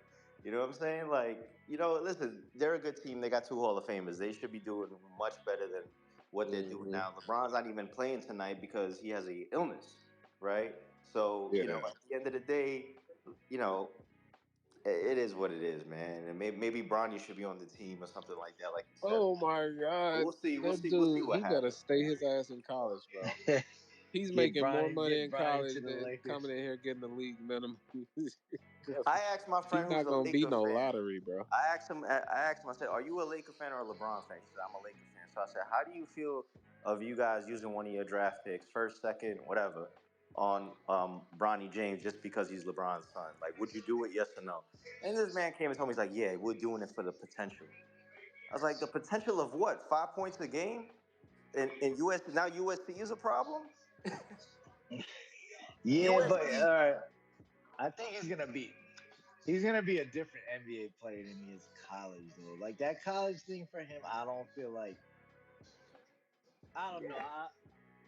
you know what I'm saying? Like, listen, they're a good team. They got two Hall of Famers. They should be doing much better than what they're doing Mhm. now. LeBron's not even playing tonight because he has a illness, right? So, Yeah. at the end of the day, you know, it is what it is, man. And maybe Bronny should be on the team or something like that, like you said. Oh my But God, we'll see. We'll that see. We'll see dude, what he better happens, stay man. his ass in college, bro. He's Get making more Bronny, money get in Bronny to college the than coming Lakers. in here getting the league minimum. I asked my He's friend who's not a gonna be Laker no fan. lottery, bro. I said, "Are you a Laker fan or a LeBron fan?" He said, "I'm a Laker fan." So I said, "How do you feel of you guys using one of your draft picks, first, second, whatever, on Bronny James just because he's LeBron's son? Like, would you do it? Yes or no?" And this man came and told me, he's like, "Yeah, we're doing it for the potential." I was like, "The potential of what? 5 points a game? And US now USC is a problem. Yeah, but all USC right. I think he's gonna be a different NBA player than he is college though. Like that college thing for him, I don't feel like I don't know.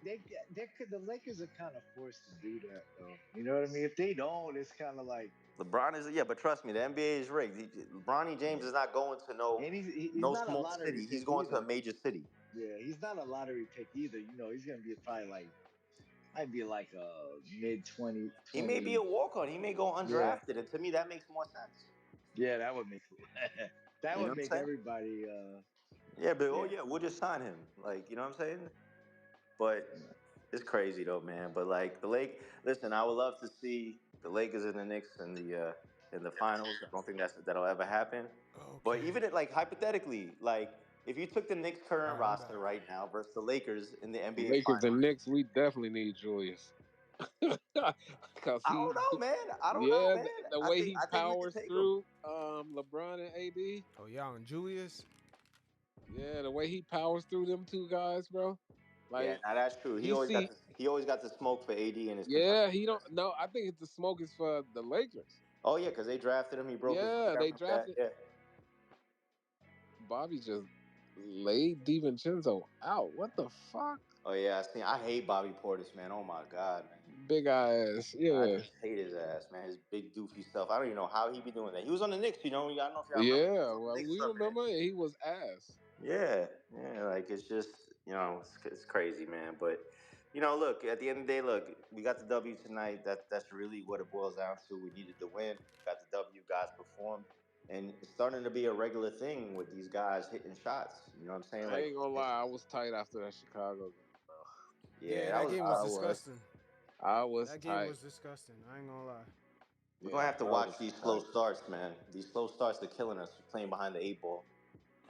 The Lakers are kind of forced to do that though. You know what I mean? If they don't, it's kind of like LeBron is yeah, but trust me, the NBA is rigged. Bronny James yeah. is not going to no And he's no not a small lottery city. He's pick going to a either. major city. Yeah, he's not a lottery pick either. You know, he's gonna be probably like might be like a mid 20 He may be a 20. walk on. He may go Yeah. undrafted, and to me, that makes more sense. Yeah, that would make that You know would what I'm make saying? everybody. Yeah, but oh Yeah. yeah, we'll just sign him. Like, you know what I'm saying? But it's crazy though, man. But like the Lake, listen, I would love to see the Lakers and the Knicks in the finals. I don't think that'll ever happen. But Okay. even like hypothetically, like if you took the Knicks All current right, I'm back. roster right now versus the Lakers in the NBA Lakers and finals, Knicks, we definitely need Julius. Cause I don't he, know, man. I don't know, yeah, man. the I way think he I think we could powers take them. through LeBron and AD. Oh, yeah, and Julius. Yeah, the way he powers through them two guys, bro. Yeah, Like now that's true. he see, He always got the smoke for AD and his Kentucky yeah, he don't. guys. No, I think it's the smoke is for the Lakers. Oh yeah, because they drafted him. He broke his leg. Yeah, I they remember that. drafted Yeah. Bobby just laid DiVincenzo out. What the fuck? Oh yeah, I seen. I hate Bobby Portis, man. Oh my god, man. Big ass. I Yeah. just hate his ass, man. His big doofy stuff. I don't even know how he be doing that. He was on the Knicks, you know. I don't know if y'all remember. He was Yeah. on the Well, Knicks we for a minute. remember he was ass. Yeah, yeah. Like it's just it's crazy, man. But look. At the end of the day, look, we got the W tonight. That's really what it boils down to. We needed the win. We got the W. Guys performed, and it's starting to be a regular thing with these guys hitting shots. You know what I'm saying? I Like, ain't gonna lie, I was tight after that Chicago game, bro. yeah, Yeah, that that was. game was I was. disgusting. I was That game tight. was disgusting. I ain't gonna lie. We're gonna Yeah, have to I watch was these slow tight. starts, man. These slow starts are killing us. Playing behind the eight ball.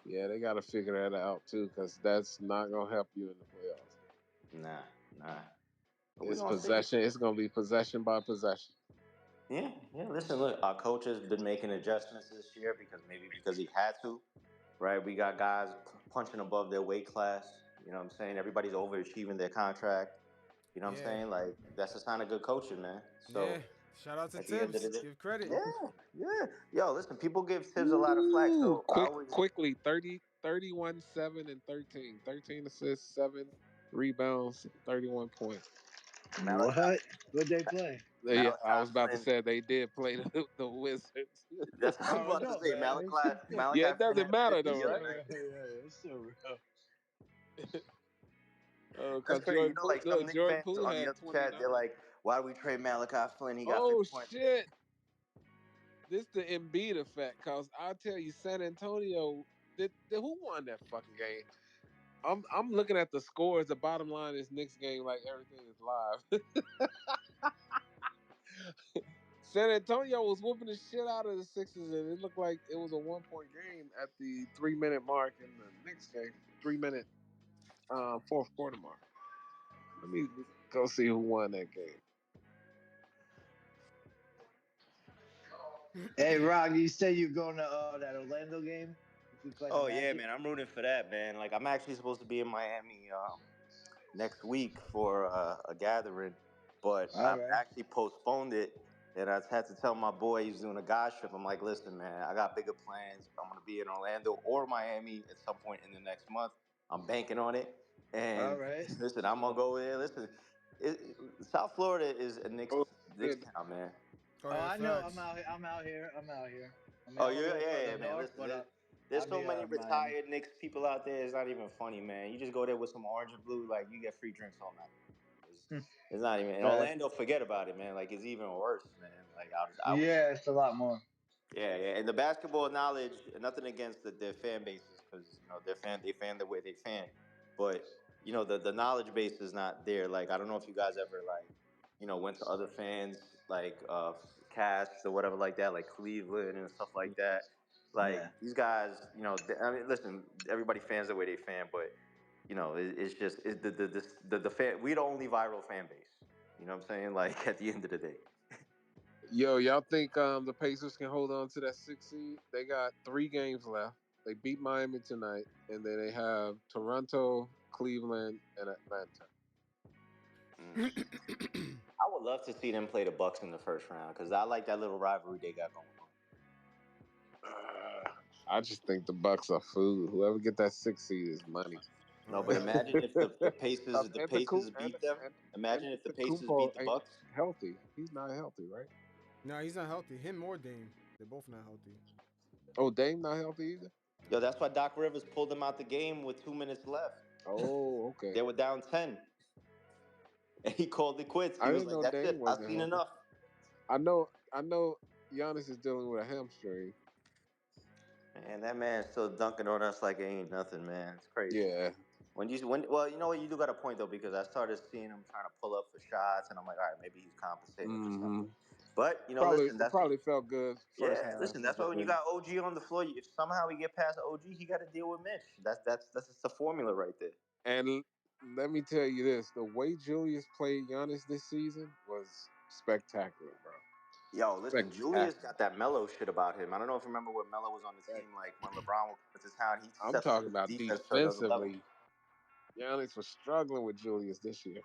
Yeah, they got to figure that out too, because that's not gonna help you in the playoffs. Nah, nah. But we're It's gonna see. possession. It's gonna be possession by possession. Yeah, yeah. Listen, look, our coach has been making adjustments this year because he had to, right? We got guys punching above their weight class. You know what I'm saying? Everybody's overachieving their contract. You know what I'm Yeah, saying? Like that's a sign of good coaching, man. yeah. So Shout out to at the end of Tibbs. the day, Give credit. yeah, yeah. Yo, listen, people give Tibbs a lot of flack, Ooh, so I always quickly, 31, 7, and 13. 13 assists, 7 rebounds, 31 points. What? Malachi Would they play? Yeah, I Malachi was about to Flynn. say they did play the Wizards. That's what I was Oh about to no, say. man. It's still, Yeah, Malachi it Flynn doesn't had a matter 50 though, the other right? night. it's still real. That's Because crazy. You know, like some Knicks Jordan fans Poole on the had other chat, they're 29. like, "Why do we trade Malachi Flynn? He got Oh 50 points." shit! This the Embiid effect. Cause I'll tell you, San Antonio. Who won that fucking game? I'm looking at the scores. The bottom line is Knicks game, like everything is live. San Antonio was whooping the shit out of the Sixers, and it looked like it was a 1 point game at the 3 minute mark in the Knicks game. 3 minute fourth quarter mark. Let me go see who won that game. Hey, Rock, you say you going to that Orlando game if we play the Oh yeah, Magic? man, I'm rooting for that, man. Like I'm actually supposed to be in Miami next week for a gathering, but All I've right, actually postponed it. And I had to tell my boy he's doing a guys trip. I'm like, listen, man, I got bigger plans. I'm gonna be in Orlando or Miami at some point in the next month. I'm banking on it. all And right. listen, I'm gonna go there. Listen, South Florida is a Oh Knicks shit! town, man. Oh Oh, yeah, I know. I'm facts. out here. I'm out here. I'm out here. I mean, Oh, I'm a yeah, little yeah, further yeah, man. north, Listen, but there's I'll so be many Miami. retired Knicks people out there. It's not even funny, man. You just go there with some orange and blue, like you get free drinks all night. It's not even in Fact. Orlando. Forget about it, man. Like it's even worse, man. Like I was Yeah, it's a lot more. yeah, yeah. And the basketball knowledge, nothing against their fan bases, because they fan the way they fan, but the knowledge base is not there. Like I don't know if you guys ever like went to other fans like casts or whatever like that, like Cleveland and stuff like that. Yeah. Like these guys, I mean, listen, everybody fans the way they fan, but it's just the fan. We're the only viral fan base. You know what I'm saying? Like at the end of the day. Yo, y'all think the Pacers can hold on to that 6 seed? They got 3 games left. They beat Miami tonight, and then they have Toronto, Cleveland, and Atlanta. Mm. I would love to see them play the Bucks in the first round because I like that little rivalry they got going on. I just think the Bucks are food. Whoever get that 6 seed is money. No, Oh but yeah. imagine if the Pacers beat them. And Imagine if the Pacers Kumpo beat the ain't Bucks. healthy. He's not healthy, right? No, he's not healthy. Him or Dame. They're both not healthy. Oh, Dame not healthy either. Yo, that's why Doc Rivers pulled them out the game with 2 minutes left. Oh, They okay. were down 10, and he called it quits. He I was didn't like, know "That's Dame it. I've wasn't seen healthy. enough." I know Giannis is dealing with a hamstring. Man, that man's still dunking on us like it ain't nothing, man. It's crazy. Yeah. Well, you know what, you do got a point though, because I started seeing him trying to pull up for shots, and I'm like, all right, maybe he's compensating for Mm-hmm. something. But Probably listen, it probably felt good first half, listen, that's why but when you then got OG on the floor, if somehow we get past OG, he got to deal with Mitch. That's just the formula right there. and let me tell you this: the way Julius played Giannis this season was spectacular, bro. Yo, listen, Julius Spectacular. got that mellow shit about him. I don't know if you remember when Mello was on the team, like when LeBron would come to town, he I'm stepped up talking his about defense to another level. defensively. Giannis was struggling with Julius this year.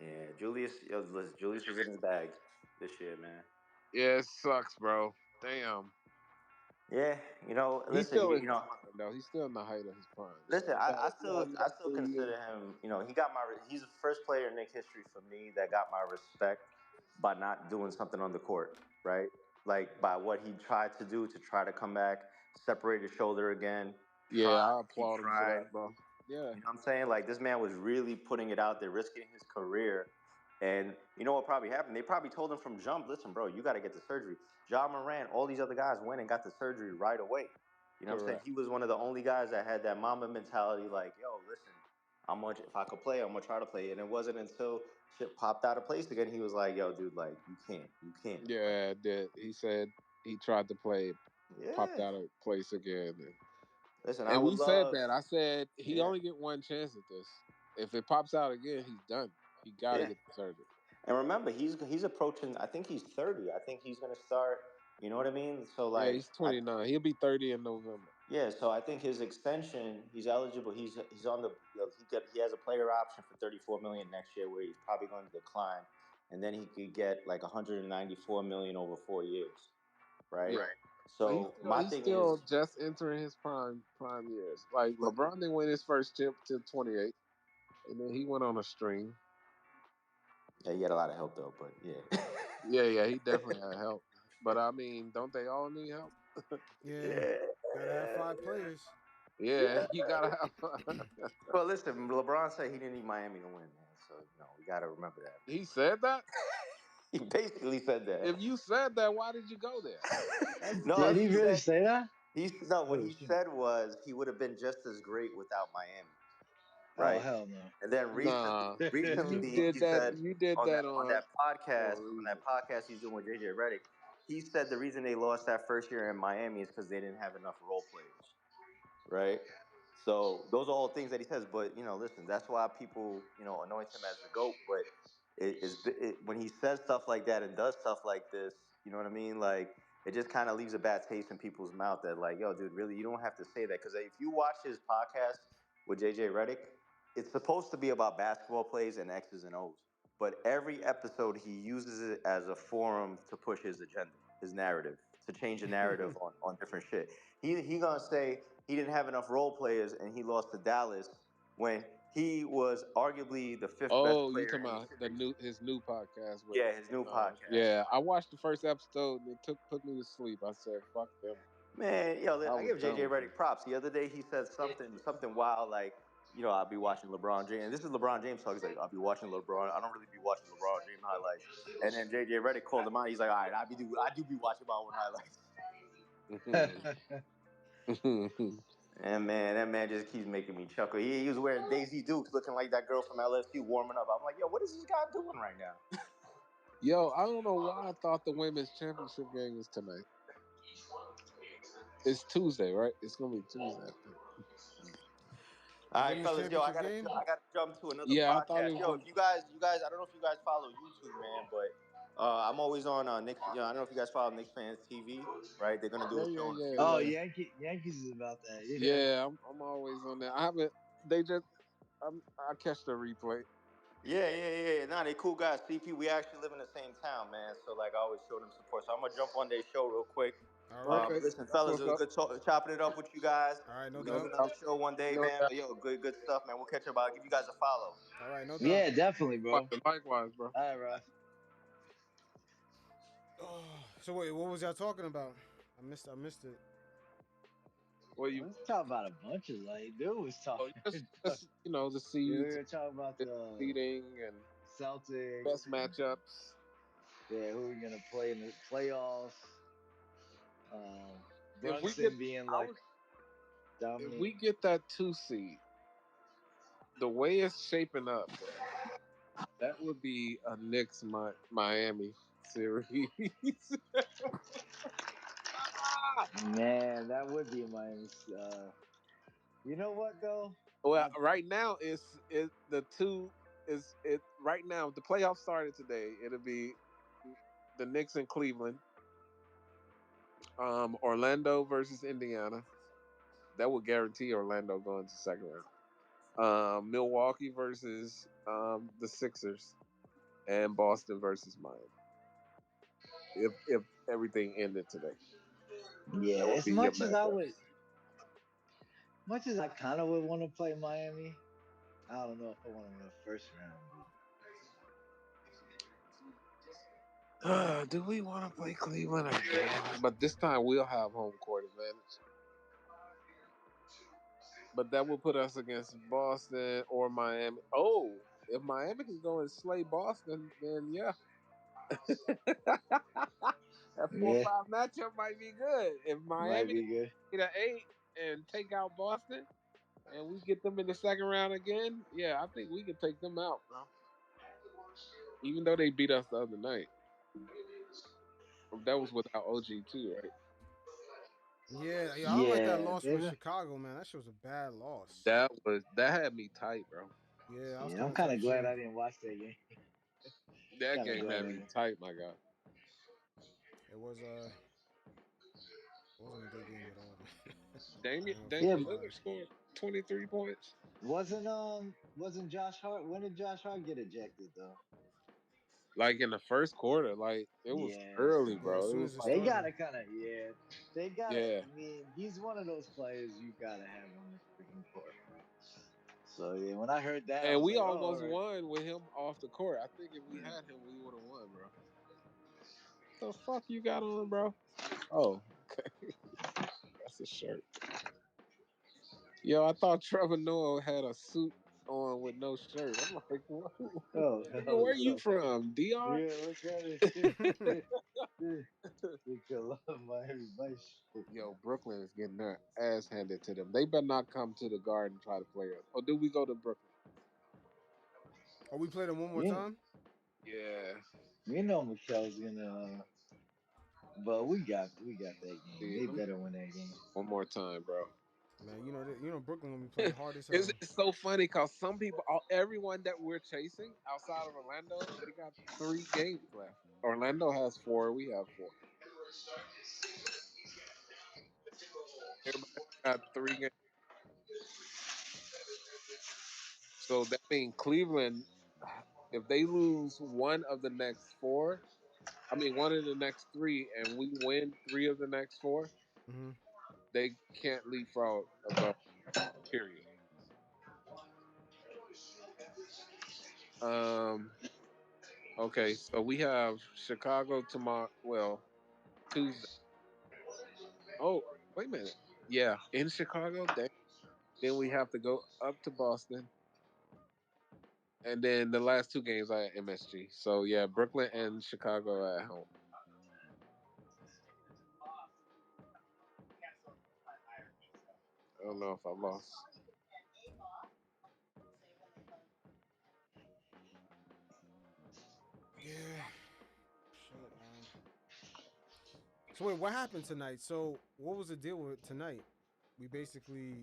Yeah, listen, Julius was in his bag this year, man. Yeah, it sucks, bro. Damn. Yeah, He's listen, still in his prime, though. He's still in the height of his prime. So listen. you I got still 3 years. consider him. He's the first player in Knicks history for me that got my respect by not doing something on the court, right? Like by what he tried to do to try to come back, separate his shoulder again, Yeah, try, I keep applaud him for trying. that, bro. Yeah. You know what I'm saying? Like this man was really putting it out there, risking his career. And you know what probably happened? They probably told him from jump, listen, bro, you got to get the surgery. Ja Moran, all these other guys went and got the surgery right away. You know what I'm saying? Correct. He was one of the only guys that had that Mamba mentality, like, yo, listen, if I could play, I'm gonna try to play. And it wasn't until shit popped out of place again, he was like, yo, dude, like, you can't. Like, Yeah, that he said he tried to play, popped yeah. out of place again. Listen, I And would we said love, that. I said he yeah. only get one chance at this. If it pops out again, he's done. He got to Yeah. get the surgery. And remember, he's approaching. I think he's 30. I think he's gonna start. You know what I mean? So Yeah, he's like, 29. He'll be 30 in November. yeah. So I think his extension, he's eligible. He's on the. He has a player option for 34 million next year, where he's probably going to decline, and then he could get like 194 million over 4 years, right? Yeah. But So my he's thing still is, just entering his prime years. Like look, LeBron didn't win his first chip till 28, and then he went on a string. yeah, he had a lot of help though, but yeah. Yeah, he definitely had help. But I mean, don't they all need help? Yeah, Yeah. gotta have 5 players. Yeah, you gotta have. Well, listen, LeBron said he didn't need Miami to win, man. So we got to remember that. He said that. He basically said that. If you said that, why did you go there? No, Did That's he he really said say that? what Oh he shit! said was he would have been just as great without Miami, Oh right? hell no! And then nah. You recently did he that. said You did that for a on reason. that podcast he's doing with JJ Redick, he said the reason they lost that first year in Miami is because they didn't have enough role players, right? So those are all things that he says. But listen, that's why people anoint him as the GOAT. But when he says stuff like that and does stuff like this, you know what I mean? Like it just kind of leaves a bad taste in people's mouth. That like, yo, dude, really, you don't have to say that, because if you watch his podcast with JJ Redick, it's supposed to be about basketball plays and X's and O's. But every episode he uses it as a forum to push his agenda, his narrative, to change the narrative on different shit. He gonna say he didn't have enough role players and he lost to Dallas when he was arguably the fifth best Oh, you player talking in the about series. his new podcast with Yeah, his new podcast. yeah, I watched the first episode and it put me to sleep. I said, fuck them. Man, I I was give done JJ with them. Redick props. The other day he said something wild like, I'll be watching LeBron James. And this is LeBron James talk. He's like, I'll be watching LeBron. I don't really be watching LeBron James highlights. And then JJ Redick called him out. He's like, all right, I do be watching my own highlights. And man, that man just keeps making me chuckle. He was wearing Daisy Dukes, looking like that girl from LSU warming up. I'm like, yo, what is this guy doing right now? Yo, I don't know why I thought the women's championship game was tonight. It's Tuesday, right? It's gonna be Tuesday, I think. The All right, women's fellas, yo, championship game. I gotta jump to another Yeah, I thought it podcast. was Yo, gonna if you guys, I don't know if you guys follow YouTube, man, but I'm always on Knicks. I don't know if you guys follow Knicks fans TV, right? They're gonna do a show in a few Oh, yeah. weeks. Yankees is about that. Yeah. Yeah, I'm always on there. I haven't they just I catch the replay. Yeah. Nah, they cool guys. CP, we actually live in the same town, man. So like, I always show them support. So I'm gonna jump on their show real quick. All right. Okay. Listen, That's fellas, what's it was up. good chopping it up with you guys. All right, no We're gonna No do doubt. another doubt. show one day, No man. doubt. But yo, good stuff, man. We'll catch up. I'll give you guys a follow. All right, no doubt. Yeah, definitely, bro. Likewise, bro. All right, Russ. Oh, so wait, what was y'all talking about? I missed it. Well, you Let's talk about a bunch of dude was talking. just the We seeds, were talking about the seeding, and Celtics best and matchups. who we're gonna play in the playoffs. if we get, Brunson being I like was, if dominant. we get that 2 seed, the way it's shaping up, bro, that would be a Knicks Miami series. Man, that would be my. You know what though? Well, I right now it's the two is it right now. If the playoffs started today, it'll be the Knicks in Cleveland, Orlando versus Indiana. That would guarantee Orlando going to second round. Milwaukee versus the Sixers, and Boston versus Miami. If everything ended today, yeah. that would As be your much as I matchup. would, much as I kind of would want to play Miami, I don't know if I want to win the first round. Do we want to play Cleveland again? But this time we'll have home court advantage. But that will put us against Boston or Miami. Oh, if Miami can go and slay Boston, then yeah, that four Yeah, five matchup might be good. If might Miami be good. get an 8 and take out Boston, and we get them in the second round again, yeah, I think we can take them out, bro. Even though they beat us the other night, that was without OG too, right? Yeah, yeah. I don't like that Yeah, loss with they've. Chicago, man. That shit was a bad loss. That had me tight, bro. Yeah, I was Yeah, kind I'm of kind tight of glad too. I didn't watch that game. That Kind of game glad had I me didn't. tight, my guy. It was it wasn't a good game at all, man. I Damian ain't gonna Yeah, fucking Damian lie. Lillard scored 23 points. wasn't Josh Hart? When did Josh Hart get ejected though? Like in the first quarter, like it was Yeah, early, Yeah, as bro. It soon was as it like, they started. gotta kind of yeah. They gotta. yeah. I mean, he's one of those players you gotta have on the freaking court. So yeah, when I heard that, I And was we like, oh, all almost right. won with him off the court. I think if we Yeah. had him, we would have won, bro. The fuck you got on, bro? Oh, okay. That's a shirt. Yo, I thought Trevor Noah had a suit on with no shirt. I'm like, what? Oh, Nigga, hell where you no. from? DR? Yeah, look at it. The Miami Vice shit. Yo, Brooklyn is getting their ass handed to them. They better not come to the Garden and try to play us. Or do we go to Brooklyn? Oh, we played them one more You, time. Yeah. you know Michelle's gonna. But we got that game. See, They let me better win that game. one more time, bro. Man, you know Brooklyn gonna be playing hard as it's, hell. it's so funny because some people, everyone that we're chasing outside of Orlando, they got 3 games left. Orlando has 4. We have 4. Everybody got 3 games. So that means Cleveland, if they lose one of the next 4, I mean one of the next 3, and we win 3 of the next 4, Hmm. they can't leapfrog above. Period. Um. Okay, so we have Chicago tomorrow. Well, Tuesday. Oh, wait a minute. Yeah, in Chicago. Then we have to go up to Boston, and then the last 2 games are at MSG. So yeah, Brooklyn and Chicago are at home. I don't know if I lost. Yeah. Shit. So wait, what happened tonight? So what was the deal with tonight? We basically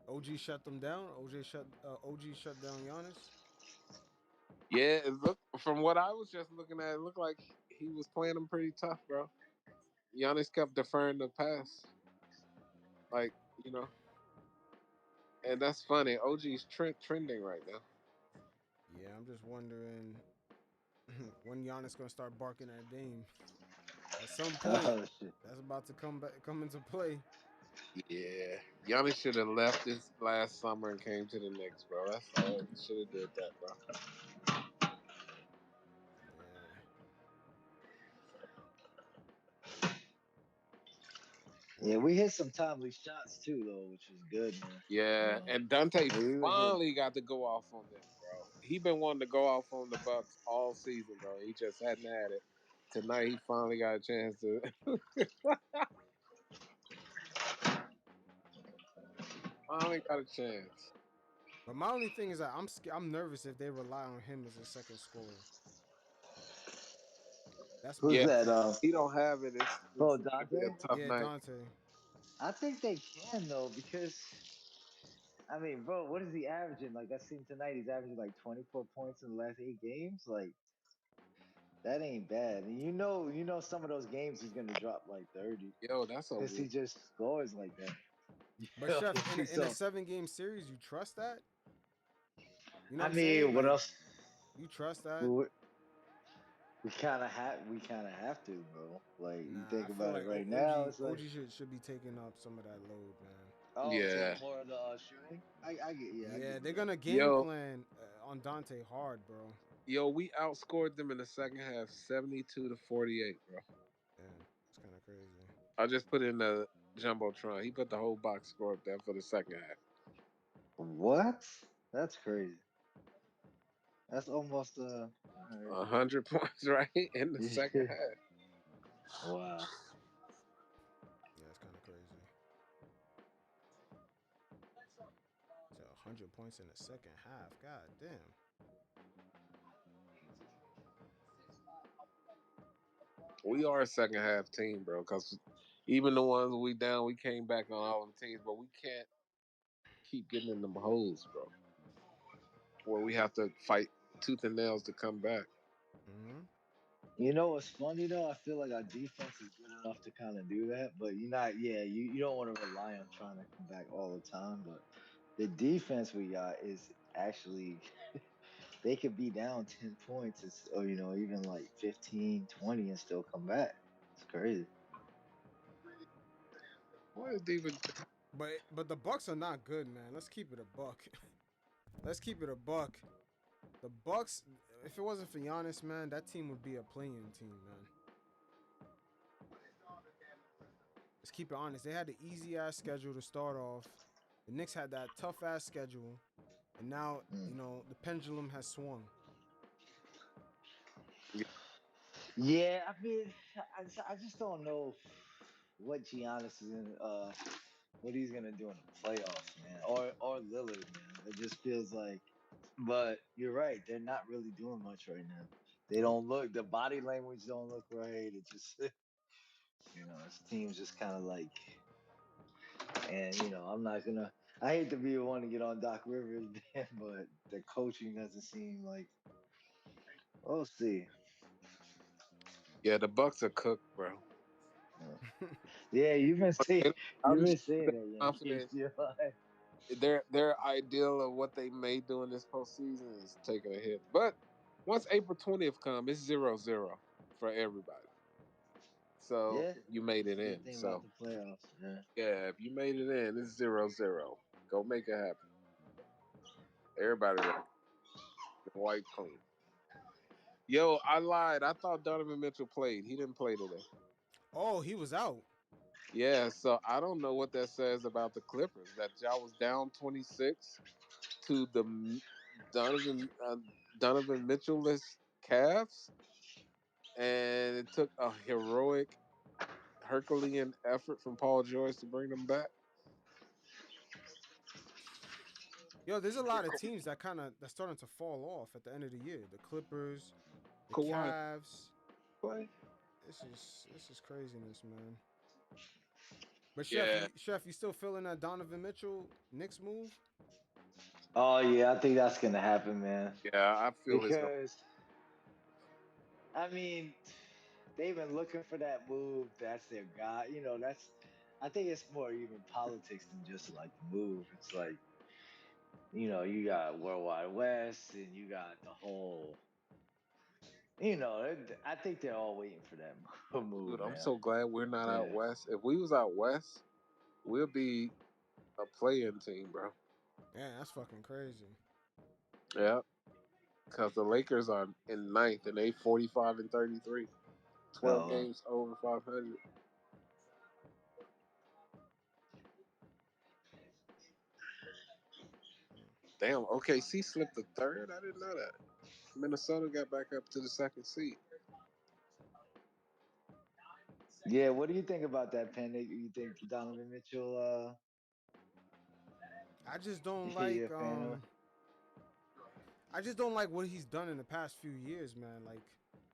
OG shut them down. OG shut down Giannis. Yeah, it look from what I was just looking at, it looked like he was playing them pretty tough, bro. Giannis kept deferring the pass, like you know, and that's funny. OG's trending right now. Yeah, I'm just wondering when Giannis gonna start barking at Dame. At some point, Oh shit. that's about to come into play. Yeah, Giannis should have left this last summer and came to the Knicks, bro. That's all he should have did that, bro. Yeah. Yeah, Well, we hit some timely shots too, though, which was good, man. Yeah, and Dante We were hitting. finally got to go off on them, bro. He been wanting to go off on the Bucks all season, bro. He just hadn't had it. Tonight he finally got a chance to. Finally got a chance. But my only thing is that I'm nervous if they rely on him as a second scorer. That's my Who's Yeah, only that? thing. he don't have it. It's Oh, gonna be a Dante. tough Yeah, night. Dante. I think they can though because I mean, bro, what is he averaging? Like I seen tonight, he's averaging like 24 points in the last 8 games. Like that ain't bad. And some of those games he's gonna drop like 30 Yo, that's a because he just scores like that. But Chef, in a So 7 game series, you trust that? You know what I I'm saying? mean, what Like, else? you trust that? We, we kind of have to, bro. Like you Nah, I think feel about it like right now, OG it's like, OG should be taking up some of that load, man. oh, so yeah. more of the shooting. I Yeah, give you they're that. gonna game Yo, plan on Dante hard, bro. we outscored them in the second half, 72-48, bro. Damn, it's kind of crazy. I just put in the jumbotron. He put the whole box score up there for the second half. What? That's crazy. That's almost all right. 100 points right in the second half. Wow. Yeah, it's kind of crazy. So 100 points in the second half. God damn. We are a second half team, bro. Because even the ones we down, we came back on all the teams, but we can't keep getting in them holes, bro. Where we have to fight tooth and nails to come back. Hmm. You know what's funny though? I feel like our defense is good enough to kind of do that, but you're not. Yeah, you don't want to rely on trying to come back all the time. But the defense we got is actually they could be down 10 points, or even like 15, 20, and still come back. It's crazy. What is even? But the Bucks are not good, man. Let's keep it a buck. Let's keep it a buck. The Bucks, if it wasn't for Giannis, man, that team would be a playing team, man. Let's keep it honest. They had the easy ass schedule to start off. The Knicks had that tough ass schedule, and now Mm. the pendulum has swung. Yeah, I mean, I just don't know what Giannis is what he's gonna do in the playoffs, man, or Lillard, man. It just feels like, but you're right, they're not really doing much right now. They Nope. don't look, the body language don't look right. It just, this team's just kind of like, and I'm not gonna. I hate to be the one to get on Doc Rivers, man, but the coaching doesn't seem like. We'll see. Yeah, the Bucks are cooked, bro. Uh, Yeah, you've been They saying don't have you've the been shit saying that that, Yankees. confident. Their ideal of what they may do in this postseason is taking a hit. But once April 20th come, it's 0-0 for everybody. So Yeah, you made that's it the good in. thing about So the playoffs. Yeah. yeah, if you made it in, it's 0-0. Go make it happen. Everybody record white clean. Yo, I lied. I thought Donovan Mitchell played. He didn't play today. Oh, he was out. Yeah, so I don't know what that says about the Clippers. That y'all was down 26 to the Donovan Donovan Mitchell-less Cavs, and it took a heroic Herculean effort from Paul George to bring them back. Yo, there's a lot of teams that's starting to fall off at the end of the year. The Clippers, the Kawhi Cavs. play? This is craziness, man. But Yeah, Chef, you still feeling that Donovan Mitchell Knicks move? Oh yeah, I think that's gonna happen, man. yeah, I feel it's going. Because I mean, they've been looking for that move. That's their guy. That's. I think it's more even politics than just like the move. It's like you got Worldwide West, and you got the whole. I think they're all waiting for that Dude, move, I'm man. so glad we're not out Yeah. west. If we was out west, we'll be a playing team, bro. Yeah, that's fucking crazy. Yeah, because the Lakers are in ninth and they 45-33, 12 Oh. games over 500. Damn, OKC slipped the third. I didn't know that. Minnesota got back up to the second seed. Yeah. What do you think about that, Penny? You think Donovan Mitchell? I just don't You a like fan of? I just don't like what he's done in the past few years, man. Like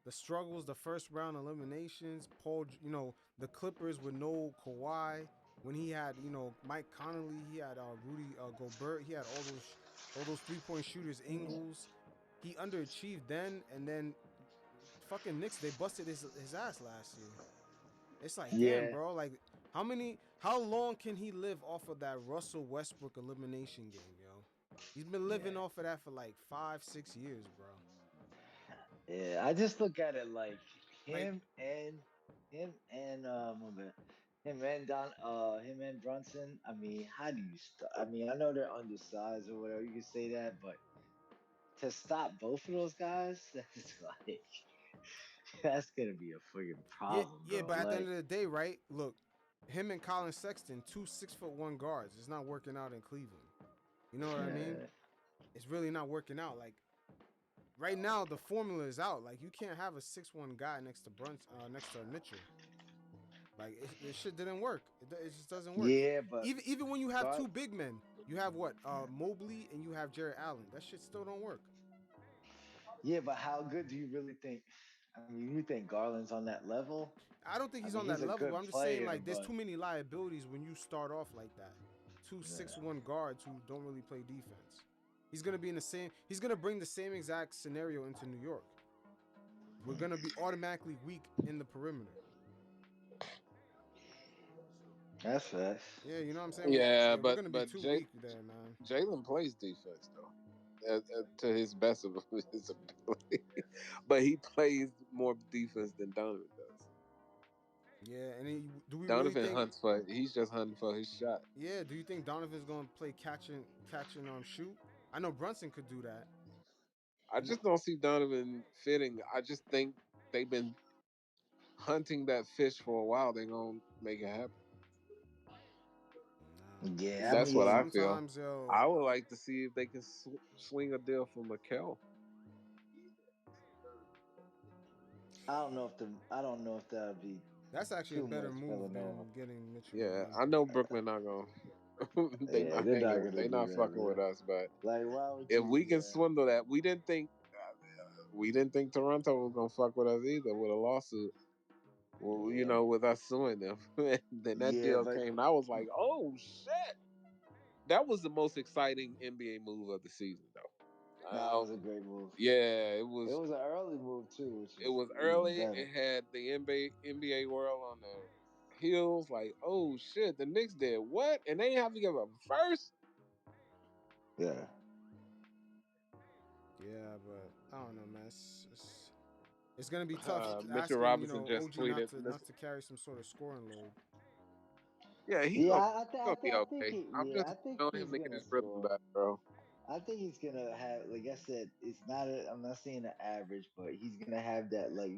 the struggles, the first round eliminations, the Clippers with no Kawhi. When he had, Mike Conley, he had Rudy Gobert, he had all those 3-point shooters, Ingles. He underachieved then, and then fucking Knicks, they busted his ass last year. It's like, damn, Yeah, bro. Like, how long can he live off of that Russell Westbrook elimination game, yo? He's been living yeah, off of that for like 5, 6 years, bro. yeah. I just look at it like Like, my bad. Him and Brunson. I mean, how do you stop? I mean, I know they're undersized or whatever. You can say that, but to stop both of those guys, that's like that's gonna be a friggin' yeah, problem, yeah, bro. but at the end Like, of the day, right? Look, him and Colin Sexton, 2 6'1" guards. It's not working out in Cleveland. You know what I mean? yeah, It's really not working out. Like right now, the formula is out. Like you can't have a 6'1" guy next to Mitchell. Like it shit didn't work. It just doesn't work. yeah, but Even when you have God, two big men, you have what? yeah. Mobley and you have Jared Allen. That shit still don't work. Yeah, but how good do you really think? I mean, you think Garland's on that level? I don't think I he's mean, on that he's a level, but good I'm just saying player, like there's but too many liabilities when you start off like that. Two yeah, 6'1" guards who don't really play defense. He's gonna be in the same. He's gonna bring the same exact scenario into New York. We're gonna be automatically weak in the perimeter. that's fast. Yeah, you know what I'm saying. Yeah, We're but gonna be but too weak there, man. Jalen plays defense though, to his best of his ability. But he plays more defense than Donovan does. Yeah, and do we really Donovan think? hunts for. He's just hunting for his shot. Yeah, do you think Donovan's gonna play catching shoot? I know Brunson could do that. I And just don't see Donovan fitting. I just think they've been hunting that fish for a while. They're gonna make it happen. nah, man. Yeah, I That's what I mean, feel. Sometimes, yo, I would like to see if they can swing a deal for Mikel. I don't know if that'd be that's actually a too better much move Villanova. than getting Mitchell. Yeah, Like, I know Brooklyn not gonna. They Yeah, not they're not hanging. gonna They do not that, fucking with man. us. But Like, why would if you? we can Yeah, swindle that, we didn't think Toronto was gonna fuck with us either with a lawsuit. Well, yeah, with us suing them, then that yeah, deal but came. And I was like, oh shit, that was the most exciting NBA move of the season, though. nah, it was a great move. Yeah, It was an early move too, which it is was even early. better. It had the NBA world on the heels. Like, oh shit, the Knicks did what? And they didn't have to give up first. Yeah, yeah, but I don't know, man. It's gonna be tough Mitchell asking Robinson just OG not tweeted. to carry some sort of scoring load. Yeah, yeah. he gonna be okay. I'm just I think waiting on him he's to get gonna his rhythm score. back, bro. I think he's gonna have, like I said, it's not. I'm not saying the average, but he's gonna have that, like,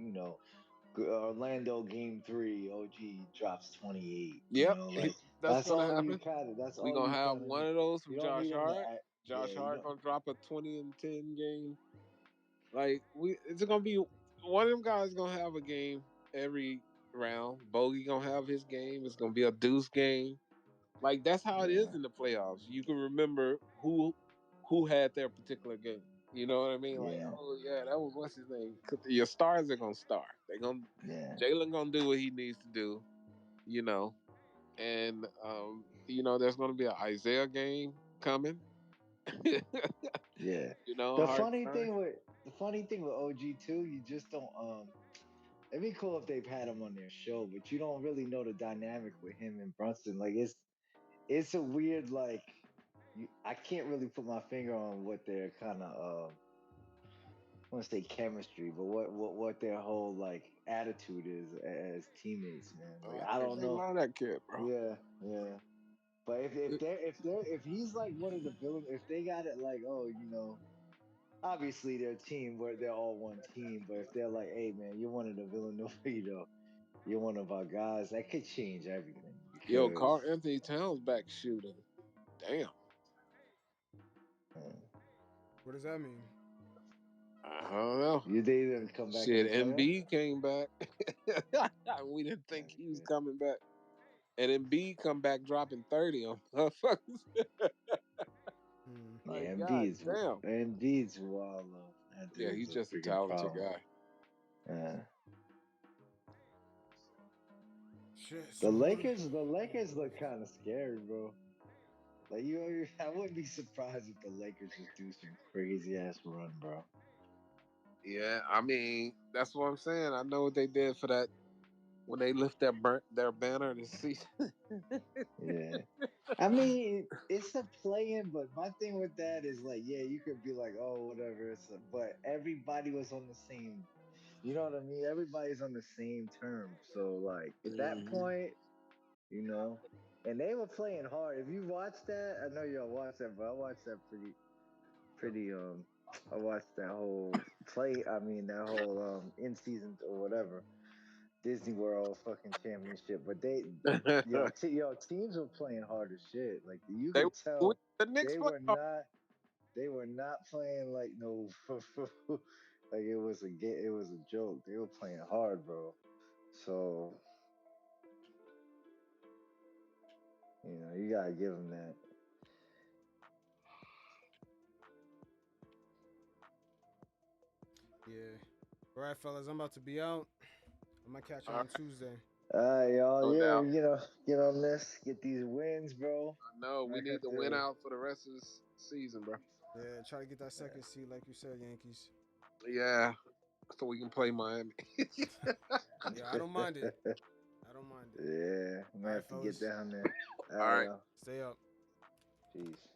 Orlando game three. OG drops 28. Yep, Like that's gonna happen. That's We all gonna you have kind of one need. of those You from don't Josh need him to Hart. act. Yeah, Josh you Hart don't. gonna drop a 20-10 game. Like it's gonna be one of them guys gonna have a game every round. Bogey gonna have his game. It's gonna be a deuce game. Like that's how it is Yeah, in the playoffs. You can remember who had their particular game. You know what I mean? Like, yeah, oh yeah, that was what's his name. 'Cause your stars are gonna star. They gonna yeah, Jalen gonna do what he needs to do. You know, and there's gonna be an Isaiah game coming. yeah. You know, Hartenstein. The funny thing with OG too, you just don't. It'd be cool if they've had him on their show, but you don't really know the dynamic with him and Brunson. Like, it's a weird, like, I can't really put my finger on what their kind of I want to say chemistry, but what their whole, like, attitude is as teammates, man. Like, I I think don't they know. love that kid, bro. Yeah, yeah. But if he's like one of the villain, if they got it, like, oh, obviously their team, where they're all one team, but if they're like, hey man, you're one of the Villanova, you're one of our guys, that could change everything Yo, because Carl Anthony Towns back shooting. Damn. uh, What does that mean? I don't know. you they didn't come back as Shit, a player. Embiid came back. We didn't think That's he was good. coming back. And Embiid come back dropping 30 on motherfuckers. Embiid's damn. Embiid's wild though. That Yeah, he's dude's a just a freaking talented problem. guy. Yeah. Shit. The So Lakers look kind of scary, bro. Like I wouldn't be surprised if the Lakers just do some crazy ass run, bro. Yeah, I mean, that's what I'm saying. I know what they did for that when they lift their banner this season. Yeah. I mean, it's a play-in, but my thing with that is like, yeah, you could be like, oh, whatever. But everybody was on the same, you know what I mean? Everybody's on the same term. So like at that Mhm. point, you know, and they were playing hard. If you watch that, I know y'all watch that, but I watched that pretty I watched that whole play. I mean that whole in season or whatever Disney World fucking championship. But yo teams were playing hard as shit. Like you They could we- tell the Knicks they play were hard. not they were not playing like no like it was a joke. They were playing hard, bro. So you gotta give them that. yeah. All right, fellas. I'm about to be out. I'm gonna catch you All on right, Tuesday. All right, y'all. no Yeah, doubt. get on this, get these wins, bro. I know we Back need at to win the out for the rest of the season, bro. Yeah. Try to get that second seed, like you said, Yankees. Yeah, so we can play Miami. Yeah. I don't mind it. I don't mind it. Yeah, I'm All gonna right, have to get fellas. down there. All All right, right. y'all. Stay up. Peace.